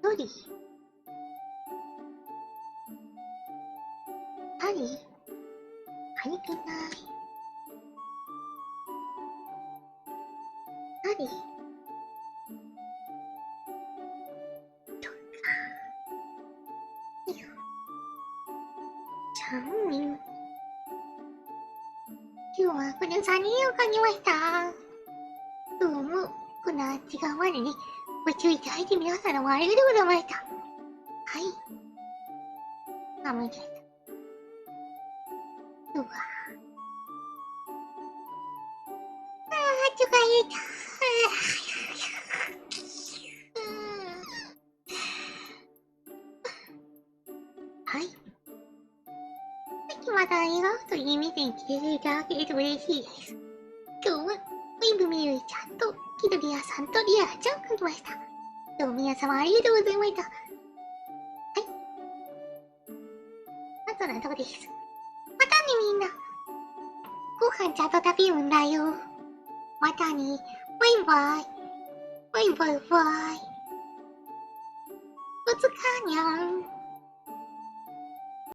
どれ誰ありきない。誰三人。今日はこの3人を描きました。どうも、このあっち側までね、ご注意いただいて皆さんどうもありがとうございました。はい。あ、間違えた。うわ。疲れた。はい。さっきまた笑顔という目線来ていただけると嬉しいです。今日は、ウィンブミルちゃんと、キドリアさんとリアちゃんを描きました。どうも皆様ありがとうございました。はい。あとのとこです。またねみんな。ご飯ちゃんと食べるんだよ。またね。バイバイ。バイバイバイ。おつかにゃん。